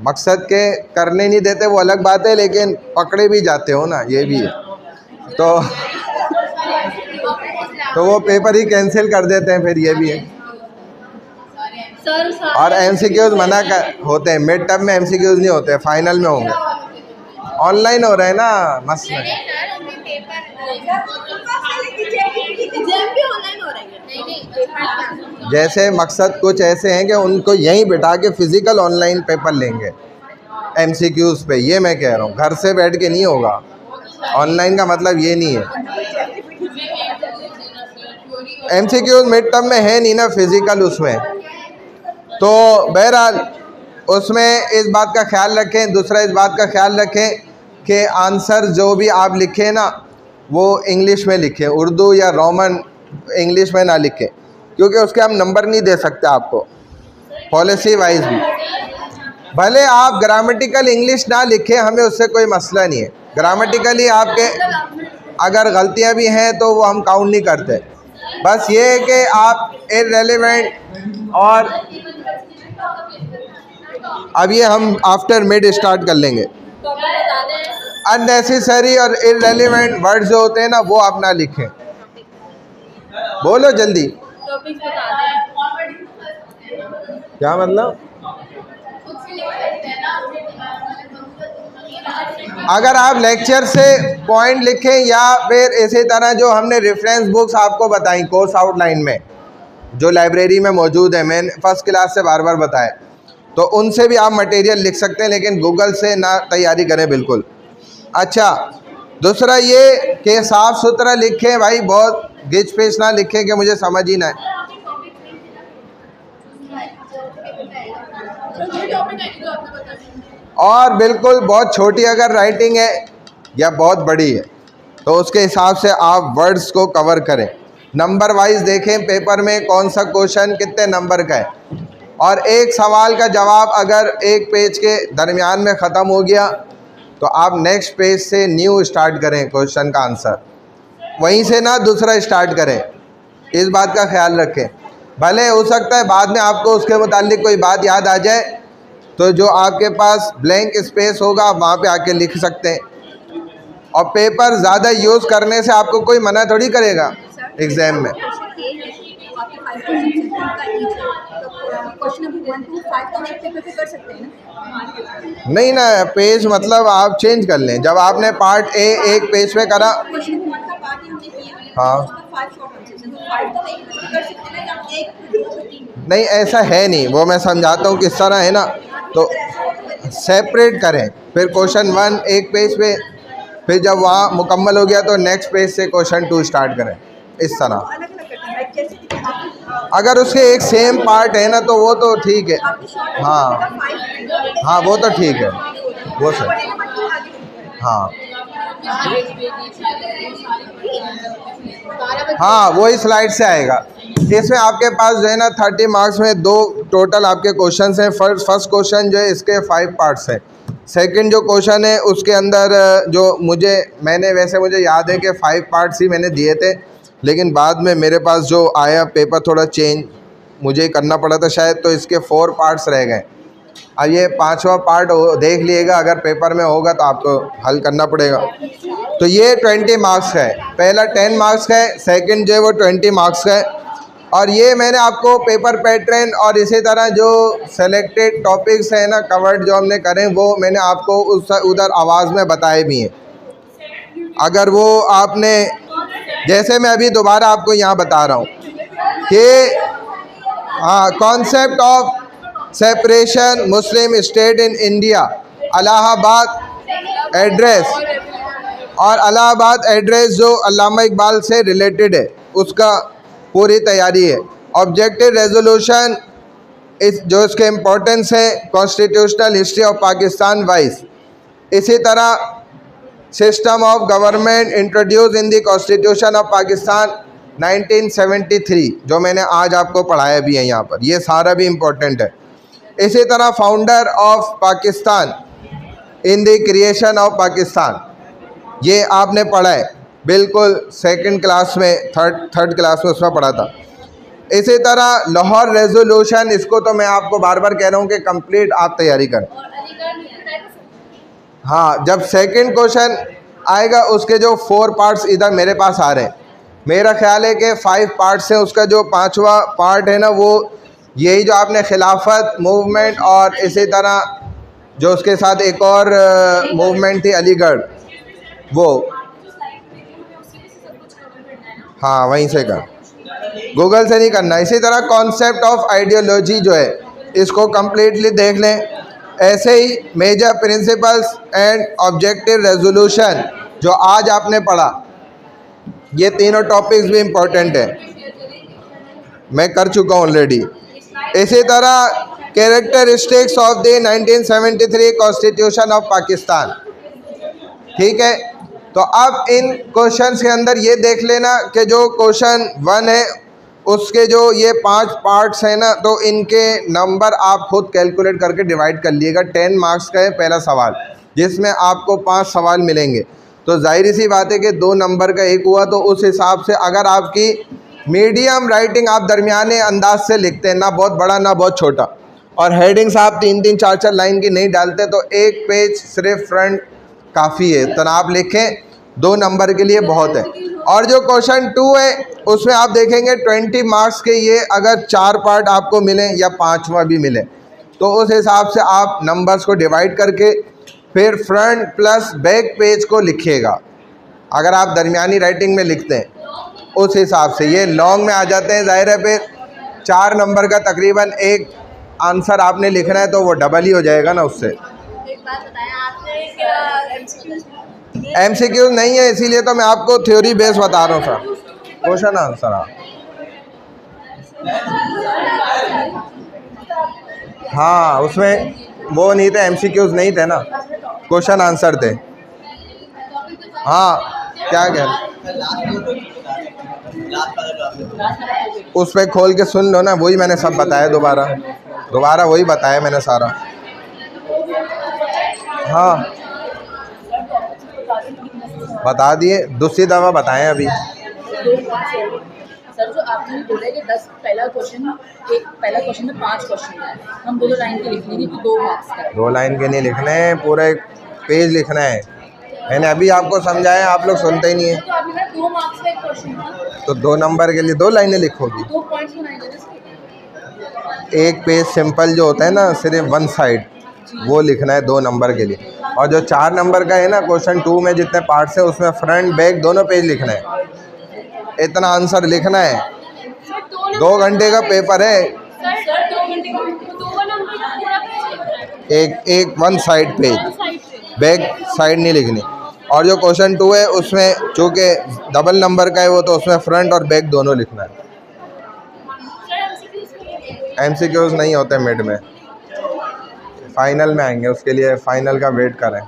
मकसद के करने नहीं देते वो अलग बात है, लेकिन पकड़े भी जाते हो ना, ये भी है। तो वो पेपर ही कैंसिल कर देते हैं, फिर ये भी है। और एमसीक्यूज मना कर होते हैं, मिड टर्म में एमसीक्यूज नहीं होते, फाइनल में होंगे। ऑनलाइन हो रहा है ना मसला। जैसे मकसद कुछ ऐसे हैं कि उनको यहीं बिठा के फिज़िकल ऑनलाइन पेपर लेंगे एमसीक्यूज़ पे, ये मैं कह रहा हूँ, घर से बैठ के नहीं होगा। ऑनलाइन का मतलब ये नहीं है। एमसीक्यूज़ मिड टर्म में है नहीं ना फिज़िकल उसमें, तो बहरहाल उसमें इस बात का ख्याल रखें। दूसरा इस बात का ख्याल रखें कि आंसर जो भी आप लिखें ना वो इंग्लिश में लिखें, उर्दू या रोमन इंग्लिश में ना लिखें, क्योंकि उसके हम नंबर नहीं दे सकते आपको पॉलिसी वाइज भी। भले आप ग्रामेटिकल इंग्लिश ना लिखें, हमें उससे कोई मसला नहीं है। ग्रामेटिकली आपके अगर गलतियां भी हैं तो वो हम काउंट नहीं करते। बस ये है कि आप इररेलेवेंट, और अब ये हम आफ्टर मिड स्टार्ट कर लेंगे। अननेसेसरी और इररेलेवेंट वर्ड जो होते हैं ना वो आप ना लिखें। बोलो जल्दी, क्या मतलब? अगर आप लेक्चर से पॉइंट लिखें या फिर इसी तरह जो हमने रेफरेंस बुक्स आपको बताई कोर्स आउटलाइन में जो लाइब्रेरी में मौजूद है, मैंने फर्स्ट क्लास से बार बार बताया, तो उनसे भी आप मटेरियल लिख सकते हैं, लेकिन गूगल से ना तैयारी करें बिल्कुल। अच्छा, दूसरा ये कि साफ़ सुथरा लिखें भाई, बहुत गिच पिच ना लिखें कि मुझे समझ ही ना है। और बिल्कुल बहुत छोटी अगर राइटिंग है या बहुत बड़ी है तो उसके हिसाब से आप वर्ड्स को कवर करें। नंबर वाइज देखें पेपर में कौन सा क्वेश्चन कितने नंबर का है, और एक सवाल का जवाब अगर एक पेज के दरमियान में ख़त्म हो गया तो आप नेक्स्ट पेज से न्यू स्टार्ट करें, क्वेश्चन का आंसर वहीं से ना दूसरा स्टार्ट करें। इस बात का ख्याल रखें। भले हो सकता है बाद में आपको उसके मुतालिक कोई बात याद आ जाए, तो जो आपके पास ब्लैंक स्पेस होगा आप वहाँ पे आके लिख सकते हैं। और पेपर ज़्यादा यूज़ करने से आपको कोई मना थोड़ी करेगा एग्ज़ाम में। नहीं ना, पेज मतलब आप चेंज कर लें। जब आपने पार्ट ए एक पेज पे करा, हाँ नहीं ऐसा है नहीं, वो मैं समझाता हूँ किस तरह है ना। तो सेपरेट करें, फिर क्वेश्चन 1 एक पेज पे, फिर जब वहाँ मुकम्मल हो गया तो नेक्स्ट पेज से क्वेश्चन 2 स्टार्ट करें, इस तरह। अगर उसके एक सेम पार्ट है ना तो वो तो ठीक है। हाँ हाँ, वो तो ठीक है, वो सही। हाँ हाँ, वही स्लाइड से आएगा। इसमें आपके पास जो है ना 30 मार्क्स में 2 टोटल आपके क्वेश्चंस हैं। फर्स्ट क्वेश्चन जो है इसके 5 पार्ट्स हैं। सेकंड जो क्वेश्चन है उसके अंदर जो मुझे याद है कि 5 पार्ट्स ही मैंने दिए थे, लेकिन बाद में मेरे पास जो आया पेपर थोड़ा चेंज मुझे करना पड़ा था शायद, तो इसके 4 पार्ट्स रह गए। अब ये 5वां पार्ट देख लिएगा, अगर पेपर में होगा तो आपको हल करना पड़ेगा। तो ये 20 मार्क्स का है, पहला 10 मार्क्स का है, सेकंड जो है वो 20 मार्क्स का है। और ये मैंने आपको पेपर पैटर्न और इसी तरह जो सेलेक्टेड टॉपिक्स हैं ना कवर्ड जो हमने करें, वो मैंने आपको उधर आवाज़ में बताए भी हैं। अगर वो आपने, जैसे मैं अभी दोबारा आपको यहाँ बता रहा हूँ कि हाँ, concept of separation Muslim state in India, Allahabad address, और इलाहाबाद एड्रेस जो अल्लामा इकबाल से रिलेटेड है उसका पूरी तैयारी है। ऑब्जेक्टिव रेजोल्यूशन इस जो इसके इम्पोर्टेंस है, constitutional history of Pakistan wise. इसी तरह system of government introduce in the constitution of Pakistan 1973 जो मैंने आज आपको पढ़ाया भी है यहाँ पर, ये सारा भी इम्पोर्टेंट है। इसी तरह founder of Pakistan in the creation of Pakistan, ये आपने पढ़ा है बिल्कुल सेकंड क्लास में, थर्ड क्लास में उसमें पढ़ा था। इसी तरह लाहौर रेजोल्यूशन, इसको तो मैं आपको बार बार कह रहा हूँ कि कंप्लीट आप तैयारी करें। हाँ, जब सेकंड क्वेश्चन आएगा उसके जो 4 पार्ट्स इधर मेरे पास आ रहे हैं, मेरा ख्याल है कि 5 पार्ट्स हैं, उसका जो 5वां पार्ट है ना वो यही जो आपने खिलाफत मूवमेंट और इसी तरह जो उसके साथ एक और मूवमेंट थी अलीगढ़, वो हाँ वहीं से कर, गूगल से नहीं करना। इसी तरह कॉन्सेप्ट ऑफ आइडियोलॉजी जो है इसको कम्प्लीटली देख लें। ऐसे ही major principles and objective resolution जो आज आपने पढ़ा, ये तीनों टॉपिक्स भी इम्पोर्टेंट हैं, मैं कर चुका हूँ ऑलरेडी। इसी तरह characteristics of the 1973 constitution of Pakistan, ठीक है। तो अब इन क्वेश्चंस के अंदर ये देख लेना कि जो क्वेश्चन 1 है उसके जो ये 5 पार्ट्स हैं ना, तो इनके नंबर आप खुद कैलकुलेट करके डिवाइड कर लिएगा। 10 मार्क्स का है पहला सवाल, जिसमें आपको 5 सवाल मिलेंगे। तो जाहिर सी बात है कि 2 नंबर का एक हुआ, तो उस हिसाब से अगर आपकी मीडियम राइटिंग आप दरमियाने अंदाज से लिखते हैं, ना बहुत बड़ा ना बहुत छोटा, और हेडिंग्स आप 3-3 4-4 लाइन की नहीं डालते, तो एक पेज सिर्फ फ्रंट काफ़ी है। तो आप लिखें 2 नंबर के लिए बहुत है। और जो क्वेश्चन 2 है उसमें आप देखेंगे 20 मार्क्स के, ये अगर 4 पार्ट आपको मिले या 5वां भी मिले, तो उस हिसाब से आप नंबर्स को डिवाइड करके फिर फ्रंट प्लस बैक पेज को लिखिएगा। अगर आप दरमियानी राइटिंग में लिखते हैं उस हिसाब से, ये लॉन्ग में आ जाते हैं, जाहिर है फिर 4 नंबर का तकरीबन एक आंसर आपने लिखना है तो वो डबल ही हो जाएगा ना उससे। एक बात बताएं, आपने क्या MCQ नहीं है, इसीलिए तो मैं आपको थ्योरी बेस बता रहा हूँ सर, क्वेश्चन आंसर। हाँ, उसमें वो नहीं थे, MCQs नहीं थे ना, क्वेश्चन आंसर थे। हाँ, क्या कह उस पर खोल के सुन लो ना, वही मैंने सब बताया, दोबारा वही बताया मैंने सारा। हाँ बता दिए, दूसरी दफ़ा बताएं अभी। सर जो आपने बोला है कि 10 पहला क्वेश्चन में 5 क्वेश्चन है, हम 2 लाइन के लिखने की, तो 2 मार्क्स का। 2 लाइन के नहीं लिखने हैं, पूरा एक पेज लिखना है। मैंने अभी आपको समझाया, आप लोग सुनते ही नहीं है। तो आपने कहा 2 मार्क्स का एक क्वेश्चन था, तो 2 नंबर के लिए 2 लाइनें लिखोगी। 2 पॉइंट्स बनाएंगे इसके। एक पेज सिंपल जो होता है ना, सिर्फ 1 साइड, वो लिखना है 2 नंबर के लिए। और जो 4 नंबर का है ना, क्वेश्चन 2 में जितने पार्ट्स हैं उसमें फ्रंट बैक दोनों पेज लिखना है, इतना आंसर लिखना है। 2 घंटे का पेपर है, सर 2 घंटे का 2 नंबर का पूरा पेज एक 1 साइड पेज, बैक साइड नहीं लिखनी। और जो क्वेश्चन 2 है उसमें चूँकि डबल नंबर का है वो, तो उसमें फ्रंट और बैक दोनों लिखना है। MCQs नहीं होते मिड में, फाइनल में आएंगे, उसके लिए फाइनल का वेट करें।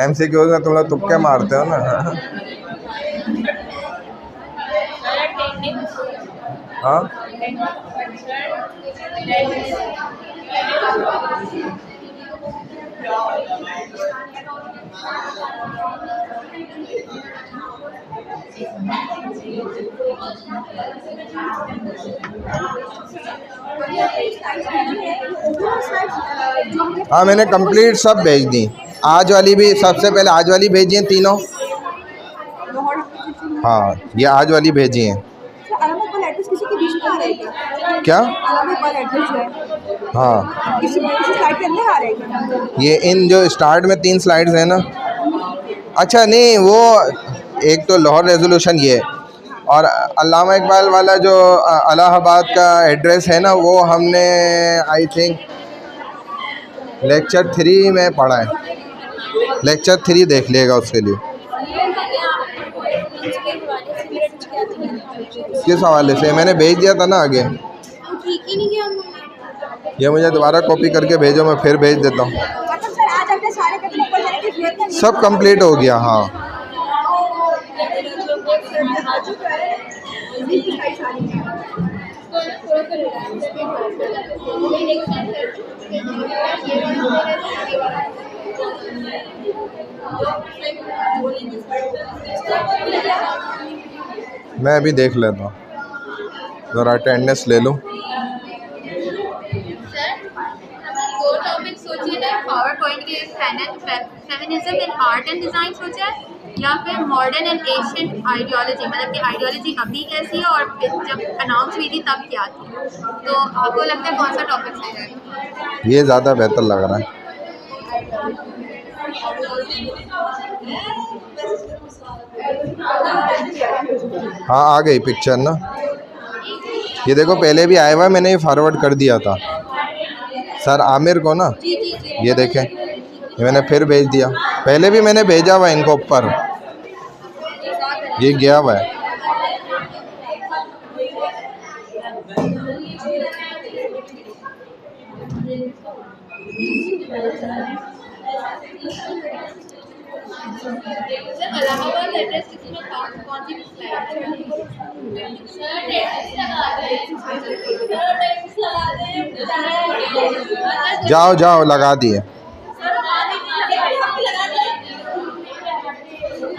MCQs में तुम लोग तुक्के मारते हो ना। हाँ हाँ मैंने कंप्लीट सब भेज दी। आज वाली भी, सबसे पहले आज वाली भेजी हैं तीनों। हाँ ये आज वाली भेजी हैं। किसी के बीच में आ रहेगा क्या? एड्रेस जो है हाँ किसी स्लाइड के अंदर आ रहेगा। ये इन जो स्टार्ट में 3 स्लाइड्स हैं ना, अच्छा नहीं वो एक तो लाहौर रेजोल्यूशन ये, और अल्लामा इकबाल वाला जो इलाहाबाद का एड्रेस है ना, वो हमने आई थिंक लेक्चर 3 में पढ़ा है। लेक्चर 3 देख लेगा उसके लिए। किस हवाले से? मैंने भेज दिया था ना आगे। ठीक ही नहीं किया उन्होंने। ये मुझे दोबारा कॉपी करके भेजो, मैं फिर भेज देता हूँ। मतलब सर आज आपने सारे कदम ऊपर जाने की जरूरत नहीं। सब कंप्लीट हो गया। हाँ मैं अभी देख लेता हूँ, ज़रा अटेंडेंस ले लूँ। दो टॉपिक सोचिए ना, पावर पॉइंट के feminism in art and design सोचा है, या फिर मॉडर्न एंड एशियंट आइडियोलॉजी, मतलब कि आइडियोलॉजी अभी कैसी है और जब अनाउंस हुई थी तब क्या थी। तो आपको लगता है कौन सा टॉपिक सही रहेगा? ये ज़्यादा बेहतर लग रहा है। हाँ आ गई पिक्चर ना, ये देखो पहले भी आया हुआ है, मैंने ये फॉरवर्ड कर दिया था सर आमिर को ना। ये देखें, ये मैंने फिर भेज दिया। पहले भी मैंने भेजा हुआ है इनको ऊपर, ये गया हुआ है। इलाहाबाद एड्रेस किसी में कौन सी स्लाइड? जाओ जाओ लगा दिए,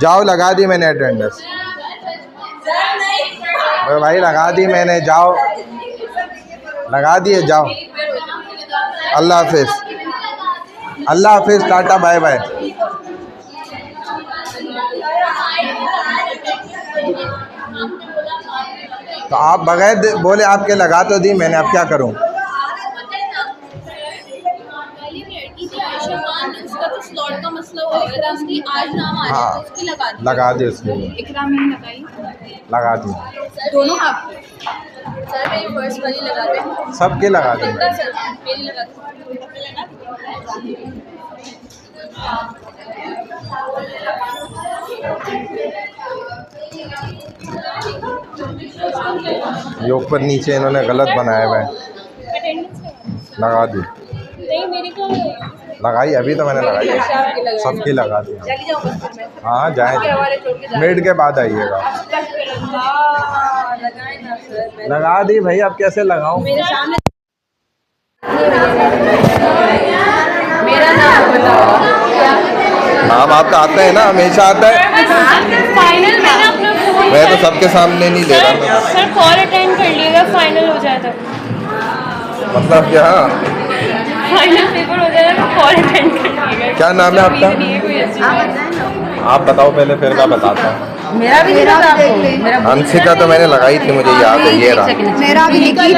जाओ लगा दी मैंने अटेंडेंस। भाई लगा दी मैंने, जाओ लगा दिए, जाओ। अल्लाह हाफिज़, अल्लाह हाफिज़, टाटा बाय बाय। तो आप बगैर बोले आपके लगा तो दी मैंने, अब क्या करूं? उसका तो स्लॉट का मसला हो गया था, उसकी आज नाम आ रहा है, तो उसकी लगा दी उसकी, इकराम ने लगाई, लगा दी दोनों आप सर मेरी फर्स्ट वाली लगाते हैं, सबके लगा दी। सर मेरी लगाते ये ऊपर नीचे इन्होंने गलत बनाया हुआ है, लगा दी। नहीं मेरी को लगाई अभी तो मैंने लगाई, सबकी लगा दी। हाँ जाए, मिड के बाद आइएगा। लगा दी भाई, अब कैसे लगाऊं? मेरा नाम बताओ। नाम आपका आता है ना, हमेशा आता है। फाइनल में ना अपना फोन मैं तो सबके सामने नहीं ले रहा। सर कॉल अटेंड कर लीजिएगा, फाइनल हो जाए तक। मतलब क्या? फाइनल पेपर हो जाए तो कॉल अटेंड कर लीजिएगा। क्या नाम है आपका? आप बताओ पहले, फिर मैं बताता हूँ। मेरा भी नहीं पता आपको। अंशिका तो मैंने लगाई थी, मुझे याद है। ये रहा मेरा भी निकी,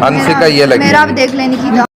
अंशिका, ये लगी। मेरा भी देख लेने की।